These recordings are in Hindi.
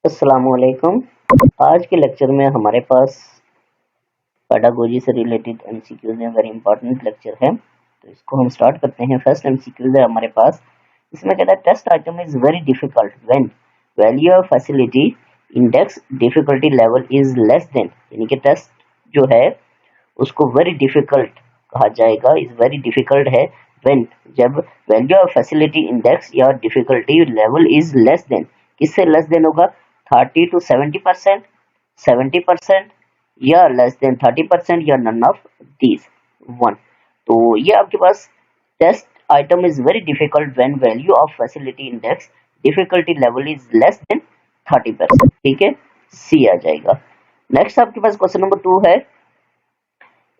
अस्सलामुअलैकुम। आज के लेक्चर में हमारे पास पेडागोजी से रिलेटेड एमसीक्यूज में वेरी इंपॉर्टेंट लेक्चर है, तो इसको हम स्टार्ट करते हैं। फर्स्ट एमसीक्यूज है हमारे पास, इसमें कहता है test item is very difficult when value of facility index difficulty level is less than, यानी कि टेस्ट जो है उसको वेरी डिफिकल्ट कहा जाएगा, इज वेरी डिफिकल्ट है व्हेन, जब वैल्यू ऑफ फैसिलिटी इंडेक्स या difficulty level is less then, किससे लेस देन होगा, 30 to 70%, 70% या लेस देन 30% या नन ऑफ दीज वन। तो ये आपके पास test item is very difficult when value of facility index difficulty level is less than 30%, ठीक है, सी आ जाएगा। नेक्स्ट आपके पास क्वेश्चन नंबर 2 है,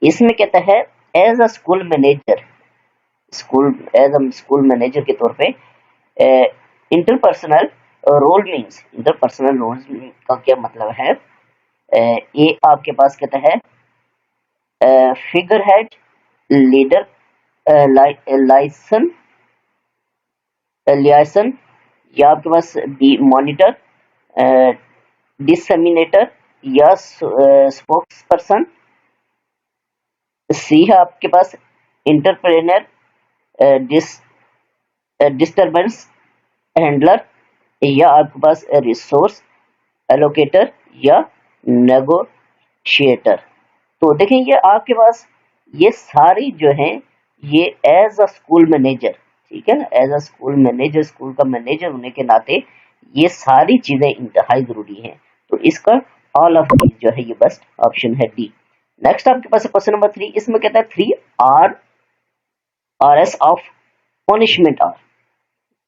इसमें कहता है as a school manager, school manager के तौर पे interpersonal role means, interpersonal role का क्या मतलब है। ये आपके पास कहता है figure head, leader, liaison, liaison, या आपके पास बी मॉनिटर, डिसमिनेटर या स्पोक्स पर्सन। सी है आपके पास इंटरप्रेनर, डिस्टर्बेंस हैंडलर, या आपके पास रिसोर्स एलोकेटर या नेगोशिएटर। तो देखें ये आपके पास ये सारी जो हैं ये एज अ स्कूल मैनेजर, ठीक है ना, as a school manager, school का मैनेजर होने के नाते ये सारी चीजें इंतहाई जरूरी हैं। तो इसका ऑल ऑफ दीज जो है ये बेस्ट ऑप्शन है डी। नेक्स्ट आपके पास क्वेश्चन नंबर 3, इसमें कहता है 3 RS ऑफ पनिशमेंट आर,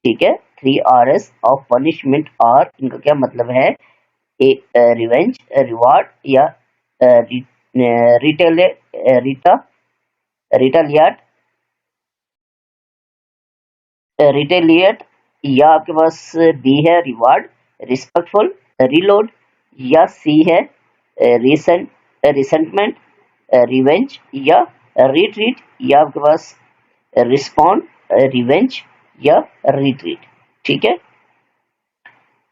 ठीक है, 3 RS ऑफ पनिशमेंट आर, इनका क्या मतलब है, रिवेंज, रिवार्ड या रिटेलिएट, या आपके पास बी है रिवार्ड, रिस्पेक्टफुल, रिलोड, या सी है रिसेंटमेंट, रिवेंज या रिट्रीट, या आपके पास रिस्पॉन्ड, रिवेंज या रिट्रीट, ठीक है।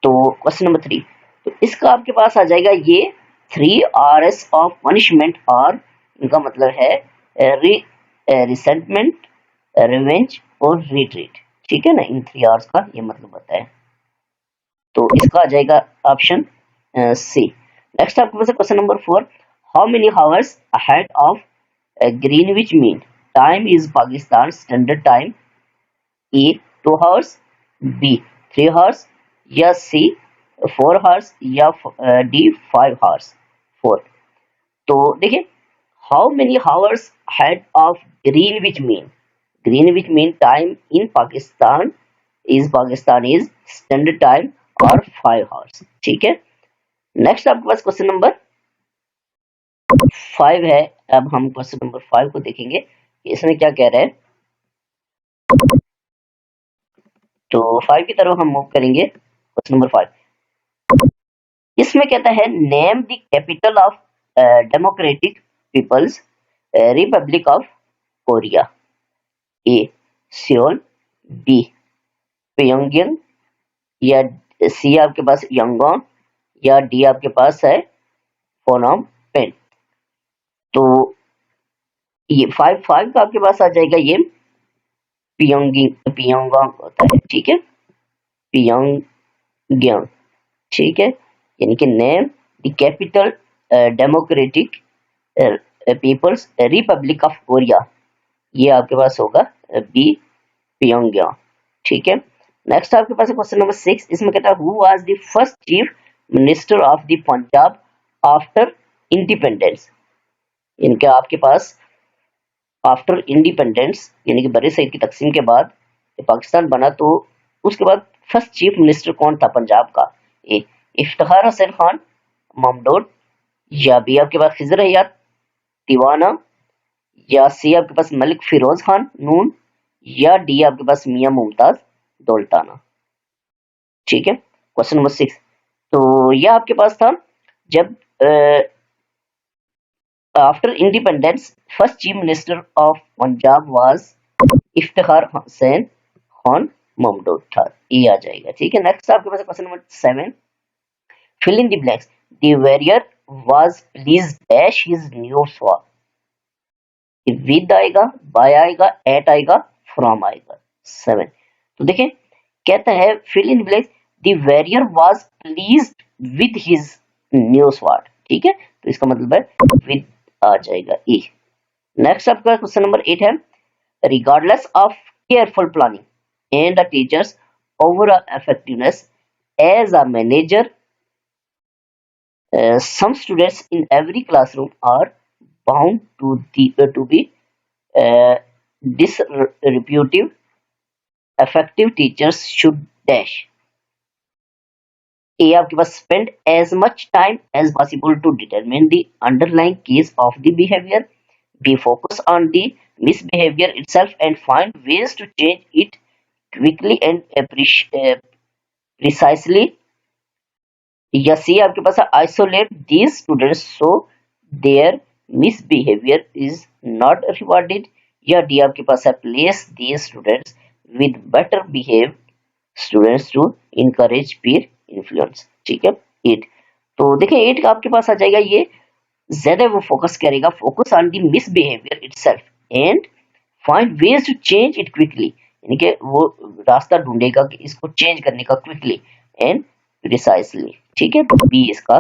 तो क्वेश्चन नंबर 3, तो इसका आपके पास आ जाएगा ये 3 RS ऑफ पनिशमेंट और इनका मतलब है रिसेंटमेंट, रिवेंज और रिट्रीट, ठीक है ना, इन 3 R's का ये मतलब होता है। तो इसका आ जाएगा ऑप्शन सी। नेक्स्ट आपके पास question number 4, how many hours ahead of Greenwich mean time is Pakistan standard time, A 2 hours, B 3 hours, या सी 4 hours, या डी 5 hours 4। तो देखिए how many hours head of Greenwich mean time in Pakistan is standard time और 5 hours, ठीक है। नेक्स्ट आपके पास क्वेश्चन नंबर 5 है। अब हम क्वेश्चन नंबर 5 को देखेंगे इसमें क्या कह रहा है। तो 5 की तरफ हम मूव करेंगे। क्वेश्चन नंबर 5, इसमें कहता है name the capital of Democratic People's Republic of Korea, A Seoul, B Pyongyang, या सी आपके पास यांगोन, या डी आपके पास है फोनोम पेन। तो ये 5 का आपके पास आ जाएगा ये पियोंगयांग होता है, ठीक है, पियोंगयांग, ठीक है, यानी कि name the capital Democratic People's Republic of Korea, ये आपके पास होगा बी प्योंगयांग, ठीक है। नेक्स्ट आपके पास क्वेश्चन नंबर 6, इसमें कहता है who was the first chief minister of the Punjab after independence, इनके आपके पास आफ्टर इंडिपेंडेंस यानी कि बड़े सईद की तकसीम के बाद पाकिस्तान बना, तो उसके बाद फर्स्ट चीफ मिनिस्टर कौन था पंजाब का, ए इफ्तिखार हुसैन खान ममडूद, या बी आपके पास खिजर हयात दीवाना, या सी आपके पास मलिक फिरोज खान नून, या डी आपके पास मियां मुमताज दौलताना, ठीक है। क्वेश्चन नंबर 6, तो यह आपके पास था जब after independence first chief minister of Punjab was Iftikhar Hussain Khan Mamdot था, ये आ जाएगा, ठीक है। नेक्स्ट आपके पास question number 7, fill in the blanks. The warrior was pleased dash his new sword. With आएगा, बाय आएगा, एट आएगा, फ्रॉम आएगा। 7। तो देखें कहता है fill in blanks the warrior was pleased with his new sword. ठीक है, तो इसका मतलब है विद आ जाएगा ई। नेक्स्ट आपका क्वेश्चन नंबर 8 है regardless of careful planning and the teacher's overall effectiveness as a manager some students in every classroom are bound to be disreputable. Effective teachers should dash. A आपके पास spend as much time as possible to determine the underlying cause of the behavior. B focus on the misbehavior itself and find ways to change it quickly and precisely. या सी आपके पास isolate these students so their misbehaviour is not rewarded. या डी आपके पास है place these students with better behave students to encourage peer influence. ठीक है 8। तो देखिए 8 का आपके पास आ जाएगा ये ज्यादा वो फोकस करेगा, focus on the misbehaviour itself and find ways to change it quickly, यानी कि वो रास्ता ढूंढेगा कि इसको चेंज करने का क्विकली एंड प्रिसाइसली। ठीक है, तो बी इसका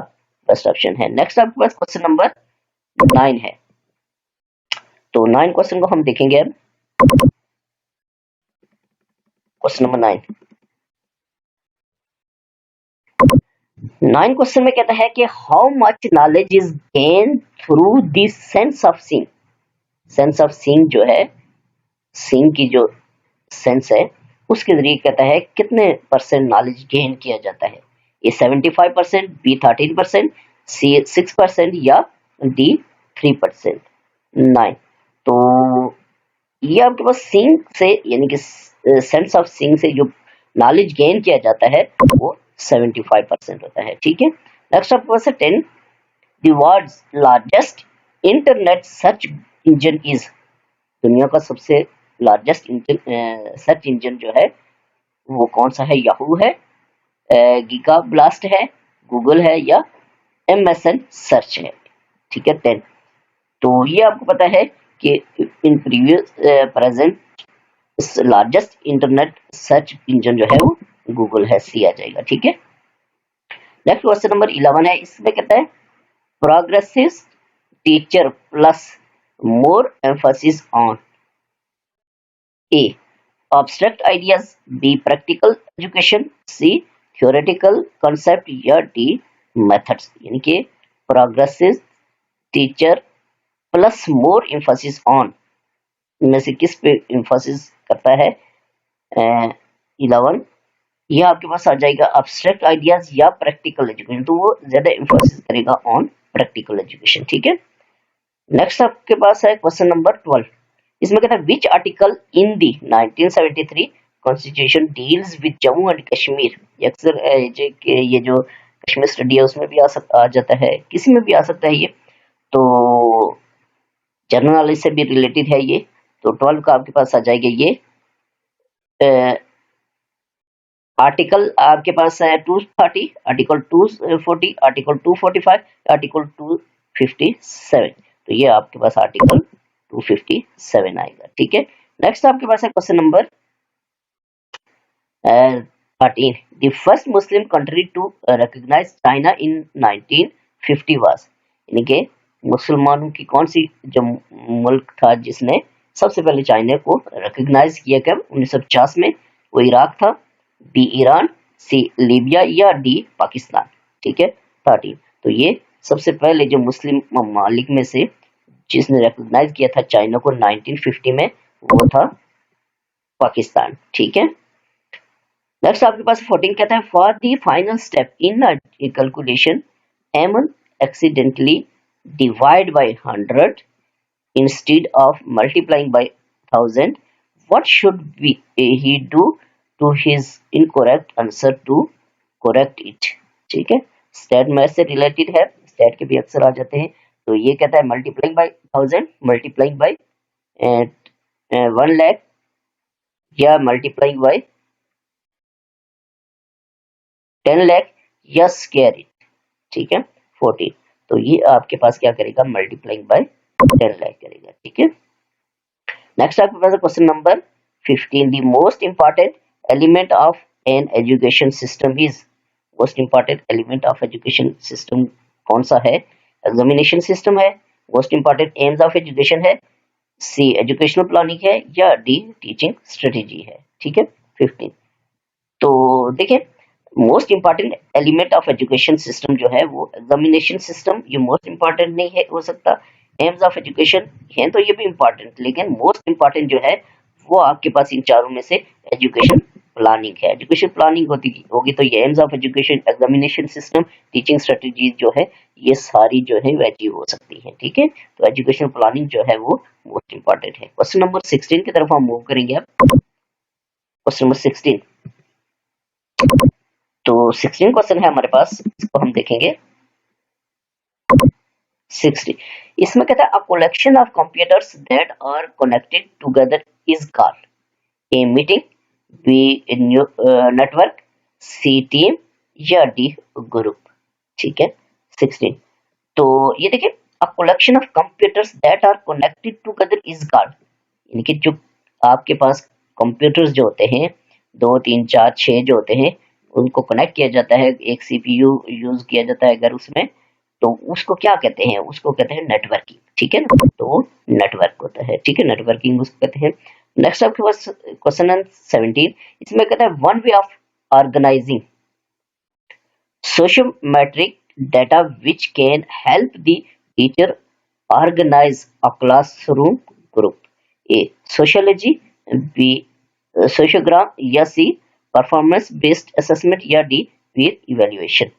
बेस्ट ऑप्शन है। नेक्स्ट आपके पास क्वेश्चन नंबर 9 है, तो 9 क्वेश्चन को हम देखेंगे अब। क्वेश्चन नंबर 9 क्वेश्चन में कहता है कि how much knowledge is gain through the sense of seeing. Sense of seeing जो है, सीइंग की जो सेंस है उसके जरिए कहता है कितने परसेंट नॉलेज गेन किया जाता है। ए 75%, बी 13%, सी 6% या डी 3%। 9 तो ये आपके पास सीइंग से यानी कि सेंस ऑफ सीइंग से जो नॉलेज गेन किया जाता है वो 75% होता है। ठीक है, नेक्स्ट आपके पास है 10 the world's largest internet search engine is. दुनिया का सबसे लार्जेस्ट सर्च इंजन जो है वो कौन सा है? याहू है, गीगा ब्लास्ट है, गूगल है या एमएसएन सर्च है। ठीक है 10। तो ये आपको पता है कि in previous present largest internet search engine जो है वो गूगल है, सी आ जाएगा। ठीक है, नेक्स्ट क्वेश्चन नंबर 11 है, इसमें कहता है progressive teacher plus more emphasis on A abstract ideas, B practical education, C theoretical concept या D methods। यानी कि progressive teacher plus more emphasis on इनमें से किस पे emphasis करता है? 11 ये आपके पास आ जाएगा abstract ideas या practical education, तो वो ज्यादा emphasis करेगा on practical education। ठीक है, नेक्स्ट आपके पास है क्वेश्चन नंबर 12, इसमें कहता है which article in the 1973 constitution deals with Jammu and Kashmir. अक्सर ये जो कश्मीर स्टडी है उसमें भी आ जाता है, किसी में भी आ सकता है ये, तो जनरल नॉलेज से भी रिलेटेड है ये। तो 12 का आपके पास आ जाएगा ये आर्टिकल आपके पास है 230, आर्टिकल 240, आर्टिकल 245, आर्टिकल 257। तो ये आपके पास आर्टिकल 257 आएगा। ठीक है, नेक्स्ट आपके पास है question number 13 the first Muslim country to recognise China in 1950 was. यानी कि मुसलमानों की कौन सी जो मुल्क था जिसने सबसे पहले चाइना को रिकॉग्नाइज किया कब? 1950 में। वो इराक था, बी ईरान, सी लीबिया या डी पाकिस्तान। ठीक है 13। तो ये सबसे पहले जो मुस्लिम ममालिक में से जिसने रिकॉग्नाइज किया था चाइना को 1950 में वो था पाकिस्तान। ठीक है, नेक्स्ट आपके पास 14 कहता है for the final step in calculation m accidentally divide by 100 instead of multiplying by 1000 what should he do to his incorrect answer to correct it। ठीक है, स्टेट मैथ से रिलेटेड है, स्टेट के भी अक्सर आ जाते हैं। तो ये कहता है multiplying by 1000, multiplying by 1 lakh या मल्टीप्लाइंग बाय 10 लाख या स्क्वायर इट। ठीक है 14। तो ये आपके पास क्या करेगा, मल्टीप्लाइंग बाय 10 लाख करेगा। ठीक है, नेक्स्ट आपके पास question number 15, the most important element of an education system is, most important element of education system कौन सा है, एग्जामिनेशन सिस्टम है, most important aims of education है, सी एजुकेशनल प्लानिंग है, या डी टीचिंग स्ट्रेटेजी है। ठीक है 15। तो देखिए most important element of education system जो है वो एग्जामिनेशन सिस्टम, ये मोस्ट इंपॉर्टेंट नहीं है हो सकता, एम्स ऑफ एजुकेशन है तो ये भी इंपॉर्टेंट, लेकिन मोस्ट इंपॉर्टेंट जो है वो आपके पास इन चारों में से एजुकेशन प्लानिंग है। एजुकेशन प्लानिंग होगी तो ये AIIMS of education, examination system, teaching strategies जो है ये सारी जो है अचीव हो सकती है। ठीक है, तो एजुकेशन प्लानिंग जो है वो मोस्ट इंपॉर्टेंट है। क्वेश्चन नंबर 16 की तरफ हम मूव करेंगे अब। क्वेश्चन नंबर 16, तो 16 क्वेश्चन है हमारे पास, इसको हम देखेंगे 60। इसमें कहता है a collection of computers that are connected together is called A meeting, B network, C team, या डी ग्रुप। ठीक है 16। तो ये देखिए a collection of computers that are connected together is called, यानी कि जो आपके पास कंप्यूटर्स जो होते हैं 2 3 4 6 जो होते हैं उनको कनेक्ट किया जाता है, एक सीपीयू यूज किया जाता है अगर उसमें, तो उसको क्या कहते हैं, उसको कहते हैं नेटवर्किंग। ठीक है ना, तो नेटवर्क होता है। ठीक है, नेटवर्किंग उसको कहते हैं। नेक्स्ट आपके पास क्वेश्चन नंबर 17, इसमें कहता है one way of organising sociometric data which can help the teacher organize a classroom group, a sociology, b sociogram, या c performance based assessment, या d peer evaluation।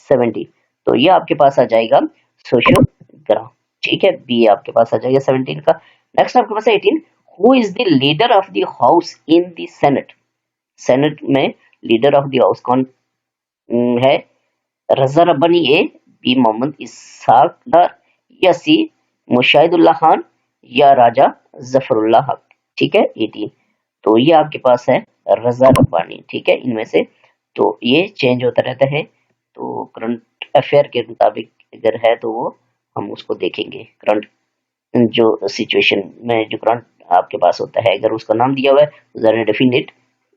70, तो ये आपके पास आ जाएगा सोशियोग्राम। ठीक है, बी आपके पास आ जाएगा 17 का। नेक्स्ट आपके पास 18, who is the leader of the house in the senate, senate में लीडर ऑफ द हाउस कौन है, रजा रब्बानी ए, बी मोहम्मद इसहाक डार, या सी मुशाहिदुल्लाह खान, या राजा जफरुल्लाह हक। ठीक है 18, तो ये आपके पास है रजा रब्बानी। ठीक है, इनमें से तो ये चेंज होता रहता है, तो करंट अफेयर के मुताबिक अगर है तो वो हम उसको देखेंगे, करंट जो सिचुएशन में जो करंट आपके पास होता है अगर उसका नाम दिया हुआ है डेफिनेट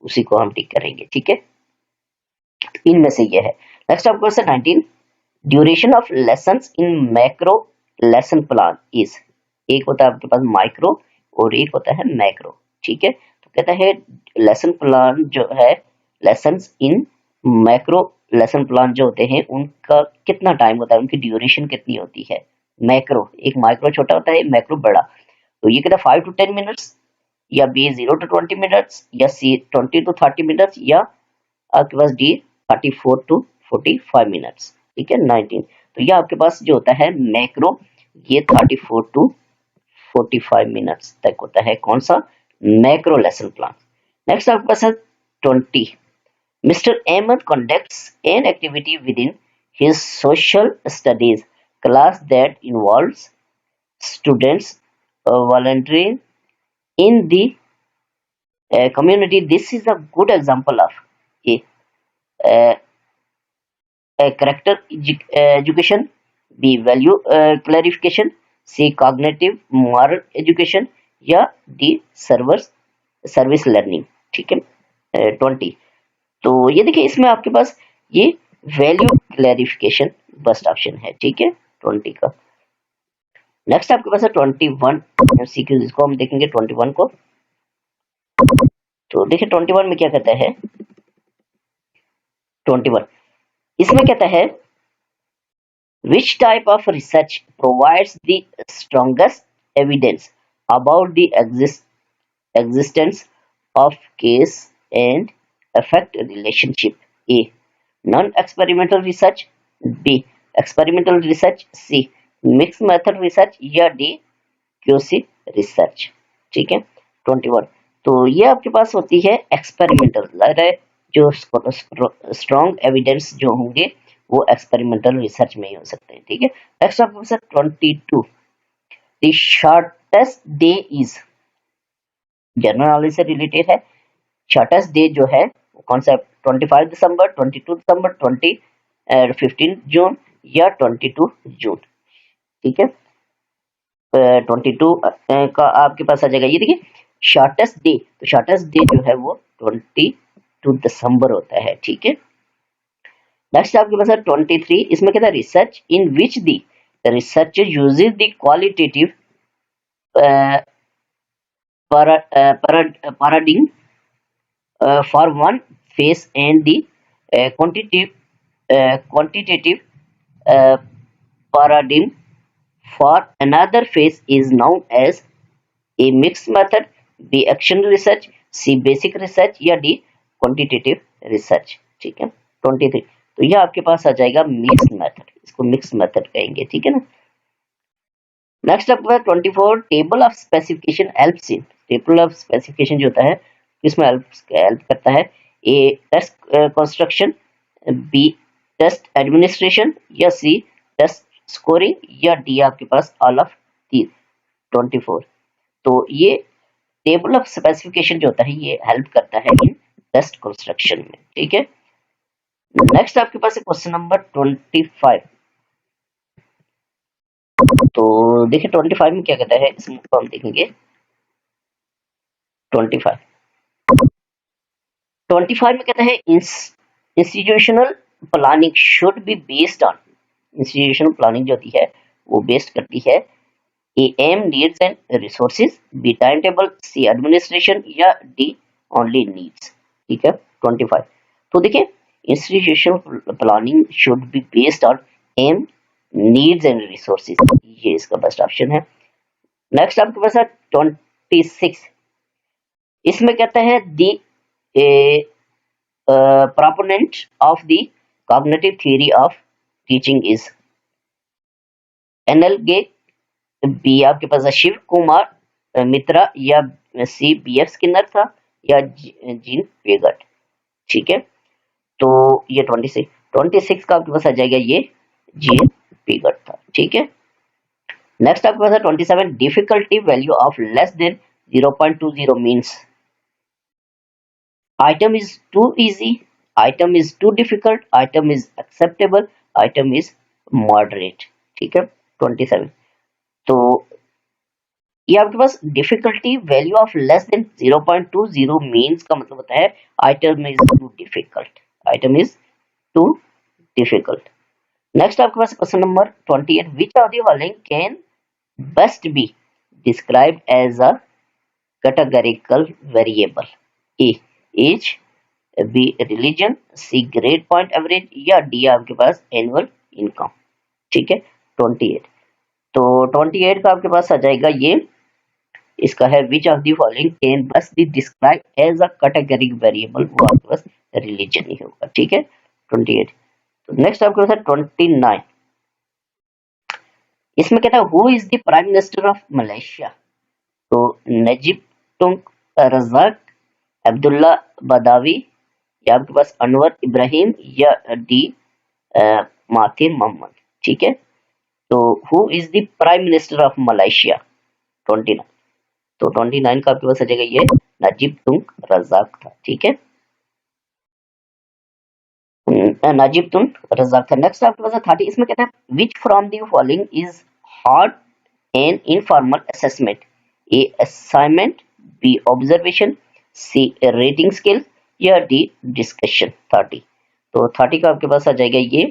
उसी को हम टिक करेंगे। ठीक है, इनमें से ये है। नेक्स्ट आपको question 19, duration of lessons in macro lesson plan is, एक होता है आपके पास माइक्रो और एक होता है मैक्रो। ठीक है, तो कहता है लेसन प्लान जो है, लेसन्स इन मैक्रो लेसन प्लान जो होते हैं उनका कितना टाइम होता है, उनकी ड्यूरेशन कितनी होती है। मैक्रो, एक माइक्रो छोटा होता है, मैक्रो बड़ा, तो ये कहता है 5 to 10 मिनट्स, या बी 0 to 20 मिनट्स, या सी 20 to 30 मिनट्स, या आपके पास डी 34 to 45 मिनट्स। ठीक है 19, तो ये आपके पास जो होता है मैक्रो ये 34 to 45 मिनट्स तक होता है, कौन सा, मैक्रो लेसन प्लान। नेक्स्ट आपके पास है 20, mister Ahmed conducts an activity within his social studies class that involves students volunteering in the community. This is a good example of a character education, B value clarification, C cognitive moral education, या D सर्विस लर्निंग। ठीक है 20, तो ये देखिए इसमें आपके पास ये वैल्यू क्लैरिफिकेशन फर्स्ट ऑप्शन है। ठीक है 20 का। नेक्स्ट आपके पास है 21 एमसीक्यू, इसको हम देखेंगे 21 को। तो देखिए 21 में क्या कहता है, 21 इसमें कहता है which type of research provides the strongest evidence about the existence of cause and effect relationship, A non-experimental research, B experimental research, C mixed method research, या D QC research। ठीक है 21, तो ये आपके पास होती है एक्सपेरिमेंटल, जो स्ट्रॉन्ग एविडेंस जो होंगे वो एक्सपेरिमेंटल रिसर्च में ही हो सकते हैं। ठीक है, नेक्स्ट आपके पास 22, the shortest day is, general knowledge से रिलेटेड है। शॉर्टेस्ट डे जो है वो कौन सा, 25 दिसंबर, 22 दिसंबर, 15 जून, या 22 जून। ठीक है, 22 का आपके पास आ जाएगा। ये देखिए शॉर्टेस्ट डे, तो शॉर्टेस्ट डे जो है वो 22 दिसंबर होता है। ठीक है, नेक्स्ट आपके पास है 23, इसमें कहता है research in which the researcher uses the qualitative paradigm for one phase and the quantitative uh, paradigm for another phase is known as a mixed method, B action research, C basic research या D quantitative research। ठीक है, 23, तो यह आपके पास आ जाएगा मिक्स मेथड, इसको मिक्स मेथड कहेंगे। ठीक है ना। नेक्स्ट आपके पास 24 table of specification helps in, table of specification जो होता है इसमें हेल्प करता है। A test construction, B test administration या सी टेस्ट स्कोरिंग या डी आपके पास ऑल ऑफ 24। तो ये टेबल ऑफ स्पेसिफिकेशन जो होता है ये हेल्प करता है इन टेस्ट कंस्ट्रक्शन में। ठीक है, नेक्स्ट आपके पास है क्वेश्चन नंबर 25। तो देखिए 25 में क्या कहता है, इसमें हम देखेंगे 25 में कहता है institutional planning should be based on, institutional planning जो होती है वो बेस्ड करती है A aim needs and resources, B time table, C administration या डी ओनली नीड्स। ठीक है 25, तो देखिए institutional planning should be based on aim needs and resources, ये इसका बेस्ट ऑप्शन है। नेक्स्ट आपके पास है 26, इसमें कहता है the proponent of the cognitive theory of teaching is एनएलगे, बी आपके पास है शिव कुमार मित्रा या सी बी एफ स्किनर था या जीन पेगट। ठीक है, तो ये 26 का आपके पास आ जाएगा ये जीन पेगट था। ठीक है, नेक्स्ट आपके पास है 27 difficulty value of less than 0.20 means item is too easy, item is too difficult, item is acceptable, item is moderate। ठीक है 27, तो ये आपके पास difficulty value of less than 0.20 means का मतलब होता है item is too difficult, item is too difficult. Next आपके पास question number 28, which of the following can best be described as a categorical variable, A age, B religion, C grade point average या डी आपके पास एनुअल इनकम। ठीक है 28, तो 28 का आपके पास आ जाएगा ये, इसका है which of the following can best be describe as a categoric variable, वो आपके पास रिलीजन ही होगा। ठीक है 28, तो नेक्स्ट आपके पास है 29, इसमें कहता है who is the prime minister of Malaysia, तो नजीब टुंक रजाक, अब्दुल्ला बदावी या आपके पास अनवर इब्राहिम या डी माथिर मोहम्मद। ठीक है, तो who is the prime minister of Malaysia 29, तो 29 का आपके पास आ जाएगा ये नजीब तुंग रजाक था। ठीक है, नजीब तुंग रजाक था। नेक्स्ट आपके पास 30, इसमें कहता है which from the following is hard and informal assessment, A assignment, B observation, C rating scale या डी डिस्कशन। 30, तो 30 का आपके पास आ जाएगा ये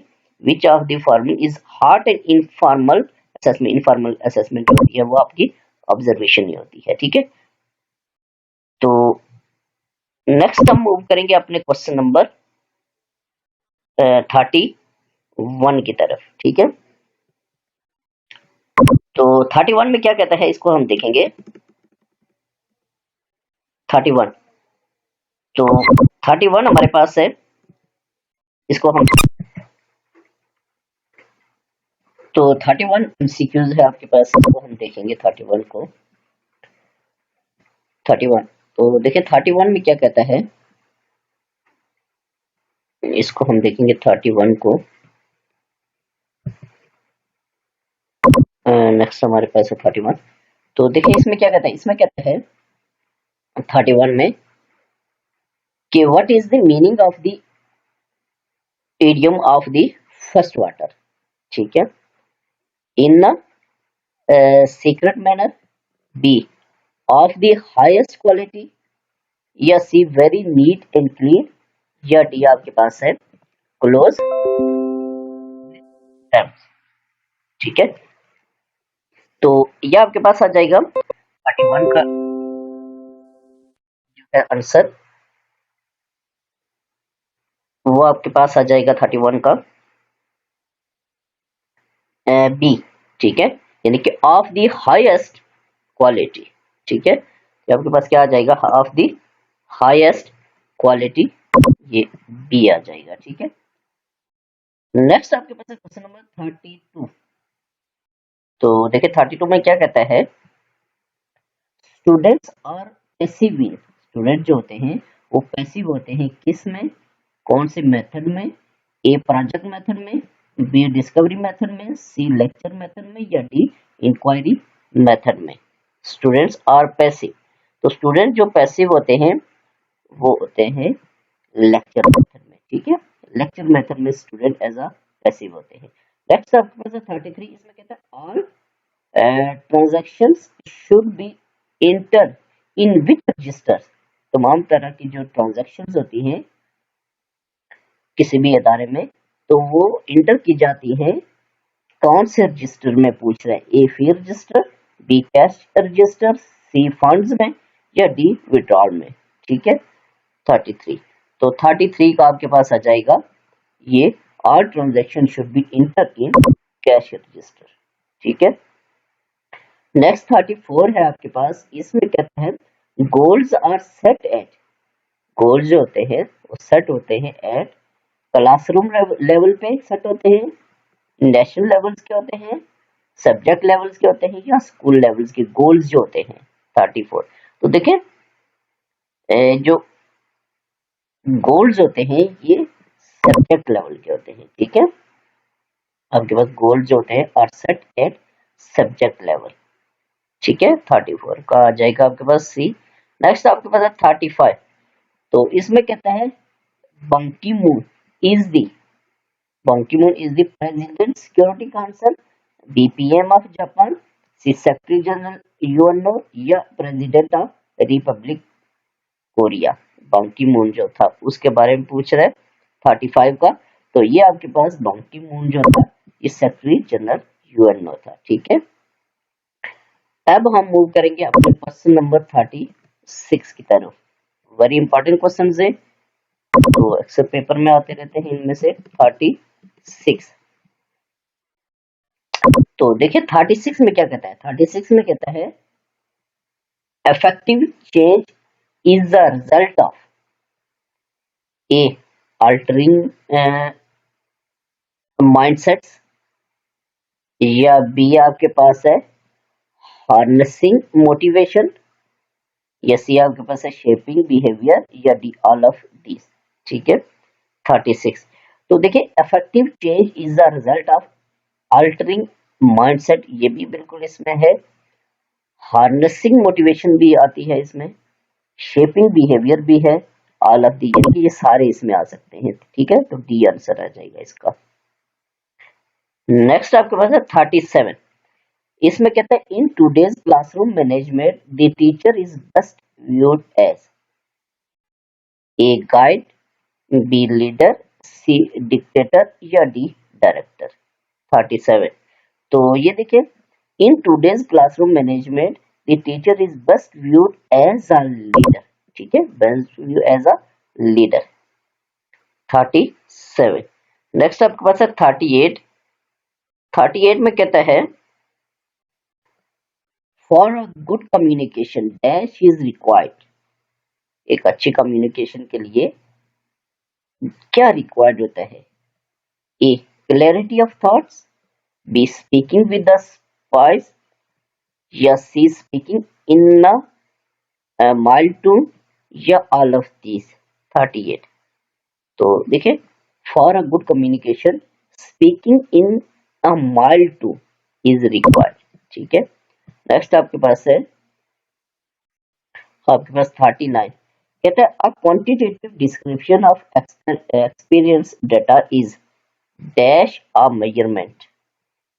which of the following is hard and informal assessment, informal assessment होती है वो आपकी ऑब्जर्वेशन ही होती है। ठीक है, तो नेक्स्ट हम मूव करेंगे अपने क्वेश्चन नंबर 31 की तरफ। ठीक है, तो 31 में क्या कहता है इसको हम देखेंगे। 31, तो 31 हमारे पास है, इसको हम, तो 31 एमसीक्यूज है आपके पास, इसको हम देखेंगे 31 को। 31, तो देखिए 31 में क्या कहता है, इसको हम देखेंगे 31 को। नेक्स्ट हमारे पास है 31, तो देखिए इसमें क्या कहता है, इसमें कहता है 31 में कि what is the meaning of the idiom of the first water. ठीक है, in secret manner, B of the highest quality, या C very neat and clean, या डी आपके पास है क्लोज टर्म्स। ठीक है, तो ये आपके पास आ जाएगा 31 का जो है आंसर, वो आपके पास आ जाएगा 31 का बी। ठीक है, यानी कि ऑफ द हाईएस्ट क्वालिटी। ठीक है, ये आपके पास क्या आ जाएगा, ऑफ द हाईएस्ट क्वालिटी, ये बी आ जाएगा। ठीक है, नेक्स्ट आपके पास है क्वेश्चन नंबर 32। तो देखिए 32 में क्या कहता है, स्टूडेंट्स आर पैसिव, स्टूडेंट जो होते हैं वो पैसिव होते हैं किस में, कौन से मेथड में, ए प्रोजेक्ट मेथड में, बी डिस्कवरी मेथड में, सी लेक्चर मेथड में, या डी इंक्वायरी मेथड में। स्टूडेंट्स आर पैसिव, तो स्टूडेंट जो पैसिव होते हैं वो होते हैं लेक्चर मेथड में। ठीक है, लेक्चर मेथड में स्टूडेंट एज अ पैसिव होते हैं। नेक्स्ट आपके पास है 33, इसमें कहता है all transactions should be inter in which register, तमाम तरह की जो ट्रांजैक्शंस होती हैं किसी भी अदारे में, तो वो इंटर की जाती हैं कौन से रजिस्टर में, पूछ रहे हैं, ए फी register, be cash register, C funds में, या डी विड्रॉल में। ठीक है, 33, तो 33 का आपके पास आ जाएगा ये all transaction should be inter in cash register. ठीक है, नेक्स्ट 34 है आपके पास, इसमें कहता है goals are set at, goals जो होते हैं वो सेट होते हैं एट क्लासरूम लेवल पे सेट होते हैं, नेशनल लेवल्स के होते हैं, सब्जेक्ट लेवल्स के होते हैं, या स्कूल लेवल्स के गोल्स जो होते हैं 34। तो देखिए जो गोल्स होते हैं ये सब्जेक्ट लेवल के होते हैं। ठीक है, आपके पास गोल्स जो होते हैं are set at subject level. ठीक है, 34 का आ जाएगा आपके पास सी। नेक्स्ट आपके पास है 35, तो इसमें कहता है Ban Ki Moon is the, Ban Ki Moon is the president security council, B PM of Japan, C secretary general UNO, या president of republic Korea. Ban Ki Moon जो था उसके बारे में पूछ रहे 35 का, तो ये आपके पास बंकी मून जो था ये सेक्रेटरी जनरल यूएनओ था। ठीक है, अब हम मूव करेंगे अपने क्वेश्चन नंबर 36 की तरफ। वेरी इंपॉर्टेंट क्वेश्चन है, तो अक्सर पेपर में आते रहते हैं, इनमें से 36। तो देखिए 36 में क्या कहता है, 36 में कहता है effective change is the result of A altering mindsets, या B आपके पास है harnessing motivation, या C आपके पास है shaping behavior, या D all of these। ठीक है, 36, तो देखिए effective change is the result of altering mindset, ये भी बिल्कुल इसमें है, हार्नेसिंग मोटिवेशन भी आती है इसमें, शेपिंग बिहेवियर भी है, ऑल ऑफ दी, यानी कि ये सारे इसमें आ सकते हैं। ठीक है, तो डी आंसर आ जाएगा इसका। नेक्स्ट आपके पास है 37, इसमें कहता है in today's classroom management the teacher is best viewed as A guide, B leader, C dictator, या डी डायरेक्टर। 37, तो ये देखिए in today's classroom management the teacher is best viewed as a leader. ठीक है, best view as a leader. 37, next आपके पास है 38। 38 में कहता है for a good communication dash is required, एक अच्छी कम्युनिकेशन के लिए क्या रिक्वायर्ड होता है, A clarity of thoughts, B speaking with the voice, या C speaking in a mild tone, या ऑल ऑफ दीज। 38, तो देखिए for a good communication speaking in a mild tone is required. ठीक है, नेक्स्ट आपके पास है, आपके पास 39, कहता है a quantitative description of experience data is dash a measurement,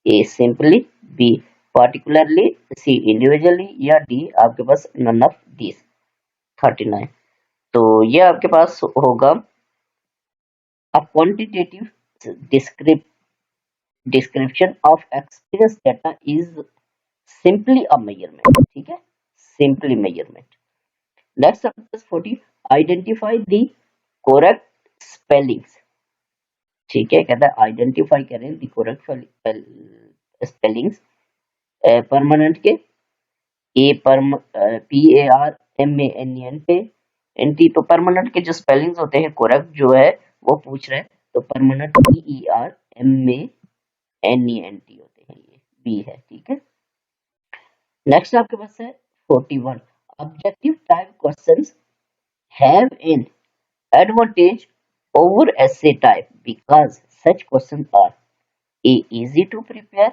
A simply, B particularly, C individually, या डी आपके पास नन ऑफ दिस। 39। तो ये आपके पास होगा अ quantitative description of experience data is simply a measurement. ठीक है, सिंपली मेजरमेंट। नेक्स्ट आपके पास 40, आइडेंटिफाई द करेक्ट स्पेलिंग्स। ठीक है, कहता है आइडेंटिफाई करें द करेक्ट स्पेलिंग्स परमानेंट के। A P A R M A N N पे एन टी। तो परमानेंट के जो स्पेलिंग्स होते हैं करेक्ट जो है वो पूछ रहे हैं, तो permanent P E R M A N E N T होते हैं, ये बी है। ठीक है, नेक्स्ट आपके पास है 41, objective type questions have an advantage over essay type because such questions are A easy to prepare,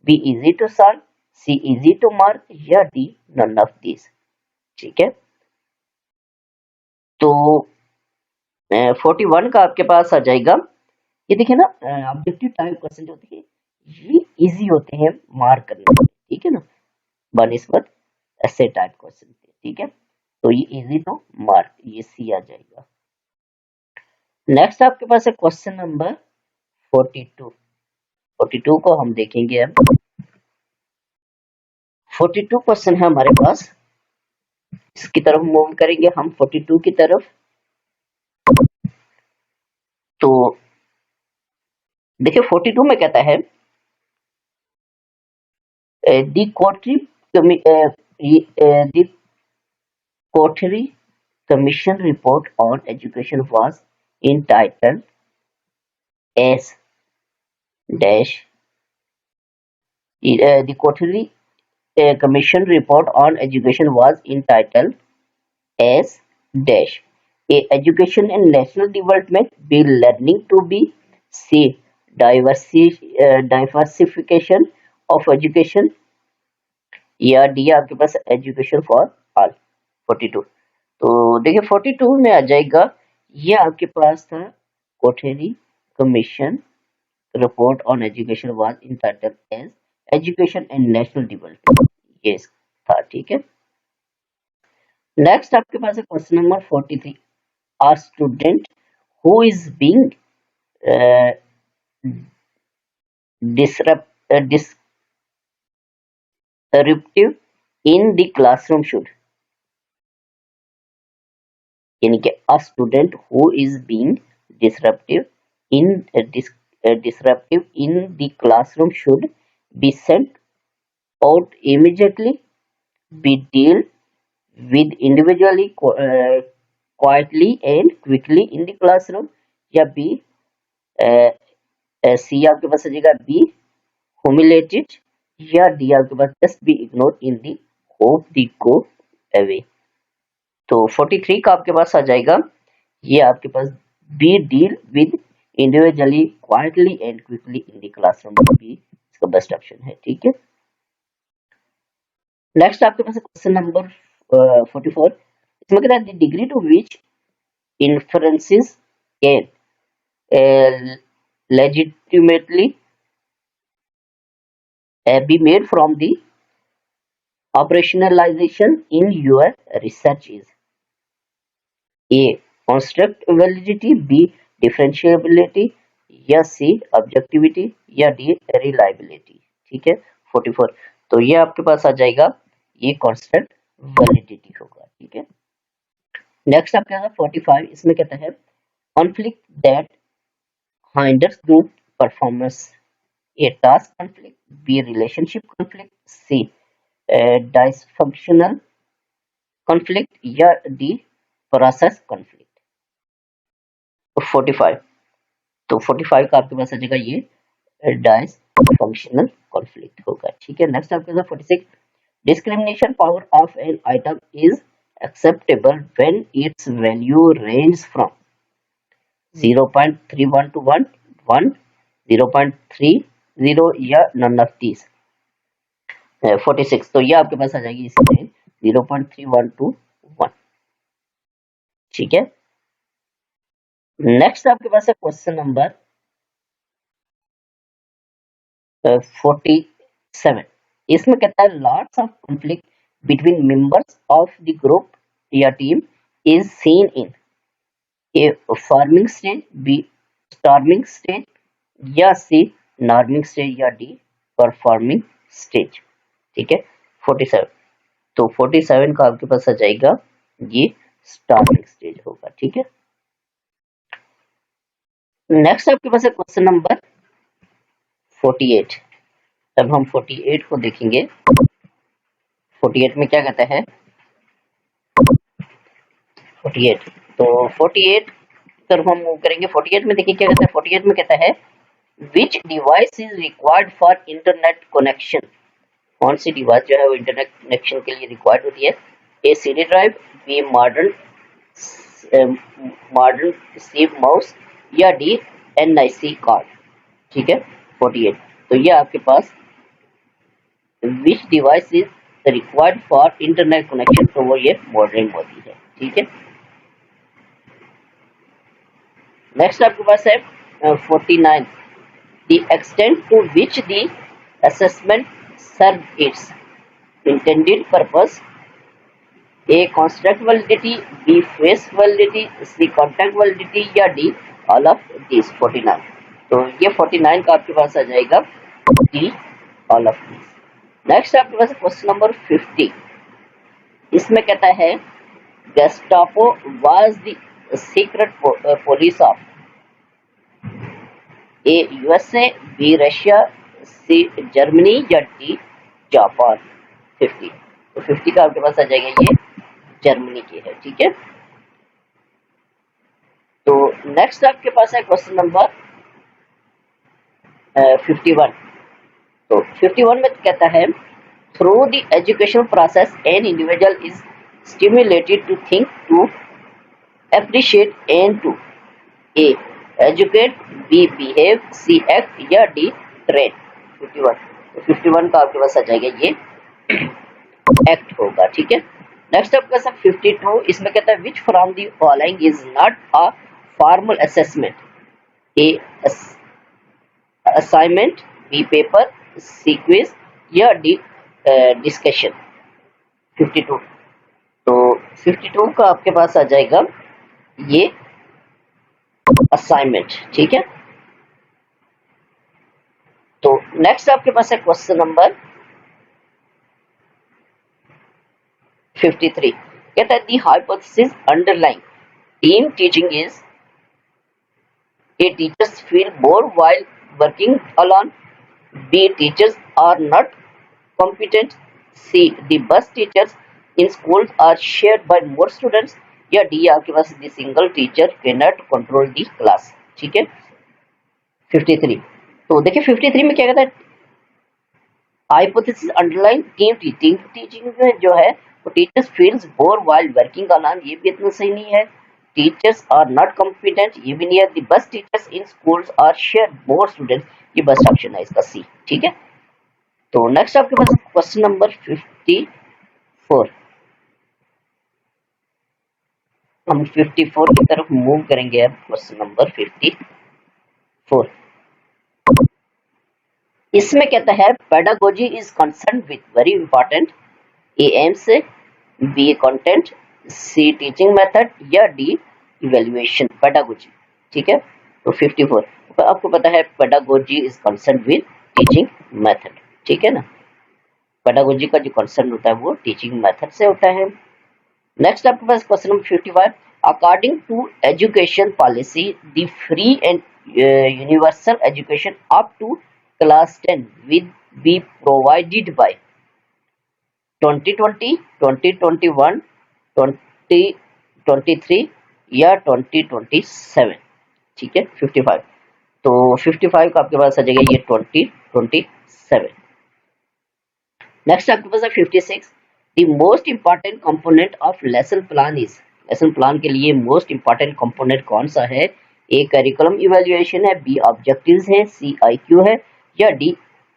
B easy to solve, C easy to mark, या D none of these। ठीक है, तो 41 का आपके पास आ जाएगा, ये देखिए ना, ऑब्जेक्टिव टाइप क्वेश्चन जो होते हैं ये इजी होते हैं मार्क करने में। ठीक है ना, बनिस्बत ऐसे टाइप क्वेश्चन। ठीक है, तो ये इजी तो मार्क, ये सी आ जाएगा। नेक्स्ट आपके पास है क्वेश्चन नंबर 42। 42 को हम देखेंगे अब। 42 क्वेश्चन है हमारे पास, इसकी तरफ मूव करेंगे हम 42 की तरफ। तो देखिए 42 में कहता है दी कोठरी commission report on education was entitled as dash the quarterly commission report on education was entitled as dash a education and national development, b learning to be, c diversification of education, या डी आपके पास एजुकेशन फॉर ऑल। 42। तो देखिए 42 में आ जाएगा, ये आपके पास था Kothari commission report on education was entitled as education and national development, ये था। ठीक है, नेक्स्ट आपके पास है question number 43, a student who is being disruptive in the classroom should, यानी कि a student who is being disruptive in disruptive in the classroom should be sent out immediately, be dealt with individually quietly and quickly in the classroom, या बी सी आपके पास आ जाएगा बी humiliated, या डी आपके पास just be ignore in the hope they go away. तो 43 का आपके पास आ जाएगा, ये आपके पास be deal with individually quietly and quickly in the classroom, भी इसका बेस्ट ऑप्शन है। ठीक है, नेक्स्ट आपके पास क्वेश्चन नंबर 44, इसमें कहता है the degree to which inferences can legitimately be made from the operationalization in your research is A construct validity, B differentiability, या C objectivity, या D reliability। ठीक है, 44। तो ये आपके पास आ जाएगा, ये कॉन्स्टेंट वैलिडिटी होगा। ठीक है, नेक्स्ट आपके पास 45, इसमें कहता है conflict that hinders group performance, A task conflict, B relationship conflict, C dysfunctional conflict, या D process conflict। 45, तो 45 का आपके पास आ जाएगा ये dysfunctional conflict होगा। ठीक है, नेक्स्ट आपके पास 46, discrimination power of an item is acceptable when its value ranges from 0.31 to 1, 0.30, या none of these। 46, तो ये आपके पास आ जाएगी इसमें 0.31 to 1। ठीक है, नेक्स्ट आपके पास है क्वेश्चन नंबर 47 इसमें कहता है lots of conflict between members of the group या team is seen in A forming stage, B storming stage, या सी नॉर्मिंग स्टेज, या डी परफॉर्मिंग स्टेज। ठीक है 47, तो 47 का आपके पास आ जाएगा ये स्टॉर्मिंग स्टेज होगा। ठीक है नेक्स्ट आपके पास है क्वेश्चन नंबर 48। तब हम 48 को देखेंगे। 48 में क्या कहता है 48, तो 48 तरफ हम मूव करेंगे। 48 में देखिए क्या कहता है। 48 में कहता है विच device is required for internet connection, कौन सी डिवाइस जो है वो इंटरनेट कनेक्शन के लिए रिक्वायर्ड होती है। A CD drive, B modern sleep mouse, या डी एनआईसी कार्ड। ठीक है 48, तो ये आपके पास which device is required for internet connection, तो वो ये मॉडर्न होती है। ठीक है नेक्स्ट आपके पास है 49 the extent to which the assessment served its intended purpose, A construct validity, B face validity, C contact validity, या D all of these 49। तो ये 49 का आपके पास आ जाएगा D all of these। Next आपके पास क्वेश्चन नंबर 50। इसमें कहता है Gestapo was the secret police of A USA, B Russia, C Germany, या डी जापान। 50, तो 50 का आपके पास आ जाएगा ये जर्मनी की है। ठीक है तो नेक्स्ट आपके पास है क्वेश्चन नंबर 51। तो 51 में कहता है through the education process an individual is stimulated to think, to appreciate and to A educate, B behave, C act, या डी ट्रेन। 51, तो 51 का आपके पास आ जाएगा ये एक्ट होगा। ठीक है नेक्स्ट आपके पास 52। इसमें कहता है which from the following is not a formal assessment, A assignment, B paper, C quiz, या डी डिस्कशन। 52, तो 52 का आपके पास आ जाएगा ये असाइनमेंट। ठीक है तो नेक्स्ट आपके पास है क्वेश्चन नंबर 53। कहता है the hypothesis underlying team teaching is A teachers feel bore while working alone, B teachers are not competent, C the best teachers in schools are shared by more students, या डी आपके पास the single teacher can not control the class. ठीक है 53, तो देखिए 53 में क्या कहता है हाइपोथेसिस अंडरलाइन टीम टीचिंग में जो है वो teachers feels bore while working alone, ये भी इतना सही नहीं है। टीचर्स आर नॉट कॉम्पिटेंट, ये भी नहीं है। The best teachers in schools are share more students, ये बस ऑप्शन है इसका सी। ठीक है तो नेक्स्ट आपके पास क्वेश्चन नंबर 54। हम 54 की तरफ मूव करेंगे। अब क्वेश्चन नंबर 54, इसमें कहता है pedagogy is concern with very important, A aims, B content, C teaching method, या डी इवैल्यूएशन। पेडागोजी ठीक है तो 54, तो आपको पता है pedagogy is concern with teaching method. ठीक है ना पेडागोजी का जो कंसर्न होता है वो टीचिंग मेथड से होता है। नेक्स्ट आपके पास question number 55। According to education policy the free and universal education up to class 10 will be provided by 2020, 2021, 2023 या 2027। ठीक है 55, तो 55 का आपके पास आ जाएगा ये 2027। नेक्स्ट आपके पास है 56। The most important component of lesson plan is, lesson plan के लिए मोस्ट इंपॉर्टेंट कंपोनेंट कौन सा है। ए करिकुलम इवैल्यूएशन है, बी ऑब्जेक्टिव्स है, सी आईक्यू है, या डी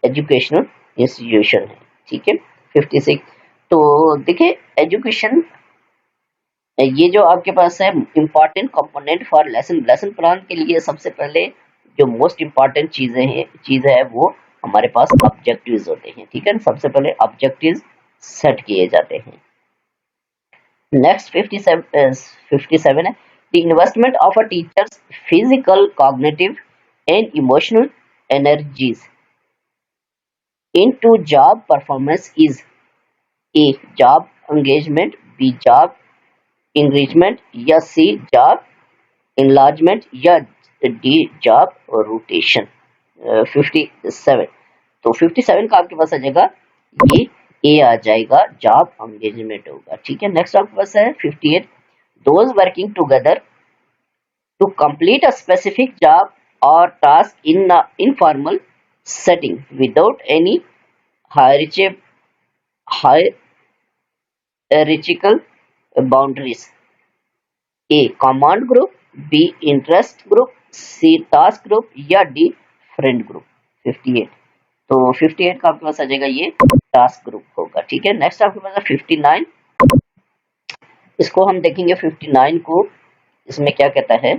एजुकेशनल इंस्टीट्यूशन है। ठीक है 56, तो देखिए एजुकेशन ये जो आपके पास है important component for lesson plan के लिए सबसे पहले जो मोस्ट इंपॉर्टेंट चीज है वो हमारे पास ऑब्जेक्टिव्स होते हैं, ठीक है। सबसे पहले ऑब्जेक्टिव्स सेट किए जाते हैं। नेक्स्ट 57 है, the investment of a teacher's physical, cognitive and emotional energies into job performance is A job engagement, B job engagement, या सी जॉब enlargement, या डी जॉब रोटेशन। 57, तो 57 का आपके पास आ जाएगा ये ए आ जाएगा, जॉब एंगेजमेंट होगा, ठीक है। नेक्स्ट आपके पास है 58, those working together to complete a specific job और task in informal setting without any hierarchical boundaries, A command group, B interest group, C task group, या डी फ्रेंड ग्रुप। 58, तो 58 का आपके पास आ जाएगा ये टास्क ग्रुप होगा, ठीक है। नेक्स्ट आपके पास है 59, इसको हम देखेंगे 59 को, इसमें क्या कहता है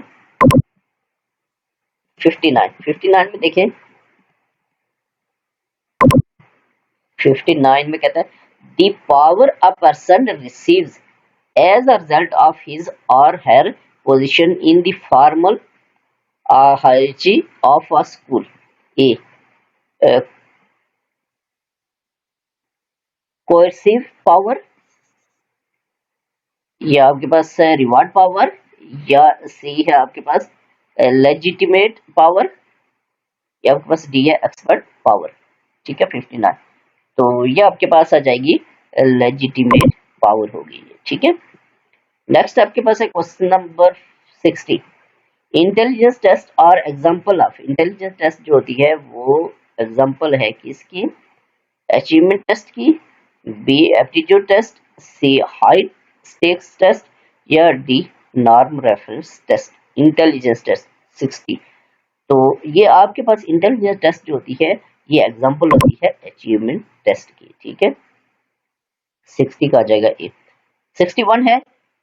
59 में देखें, 59 में कहता है the power a person receives as a result of his or her position in the formal hierarchy of a school, a coercive power, या आपके पास रिवार्ड पावर, या सी है आपके पास लेजिटिमेट पावर, या आपके पास डी है एक्सपर्ट पावर, ठीक है। 59, तो ये आपके पास आ जाएगी लेजिटिमेट पावर होगी, ठीक है। नेक्स्ट आपके पास है क्वेश्चन नंबर 60, इंटेलिजेंस टेस्ट और एग्जांपल ऑफ। इंटेलिजेंस टेस्ट जो होती है वो एग्जांपल है किसकी, अचीवमेंट टेस्ट की, B aptitude test, C high stakes test, या D norm reference test. Intelligence test 60, तो ये आपके पास इंटेलिजेंस टेस्ट जो होती है ये एग्जांपल होती है अचीवमेंट टेस्ट की, ठीक है। 60 का आ जाएगा ए। 61 है,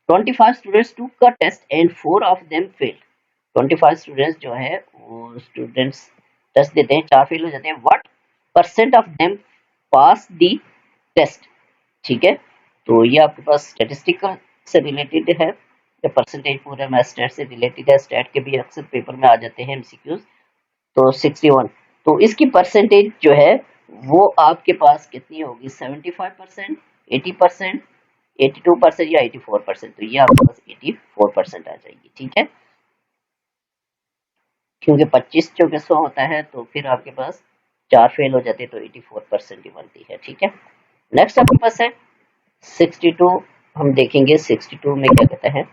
25 स्टूडेंट्स टूक का test and 4 of them failed. 25 students जो है वो स्टूडेंट्स टेस्ट देते हैं, 4 फेल हो जाते हैं, what percent of them pass the test, ठीक है। तो ये आपके पास स्टैटिस्टिकल से रिलेटेड है, या परसेंटेज पूरा में स्टैट से रिलेटेड है, स्टैट के भी अक्सर पेपर में आ जाते हैं एमसीक्यूज। तो 61, तो इसकी परसेंटेज जो है वो आपके पास कितनी होगी, 75%, 80%, 82% या 84%, तो ये आपके पास 84% आ जाएगी, ठीक है। क्योंकि 25 जो 100 होता है तो फिर आपके पास 4 फेल हो जाते हैं, तो 84% ही बनती है, ठीक है। नेक्स्ट आपके पास है 62, हम देखेंगे 62 में क्या कहता है।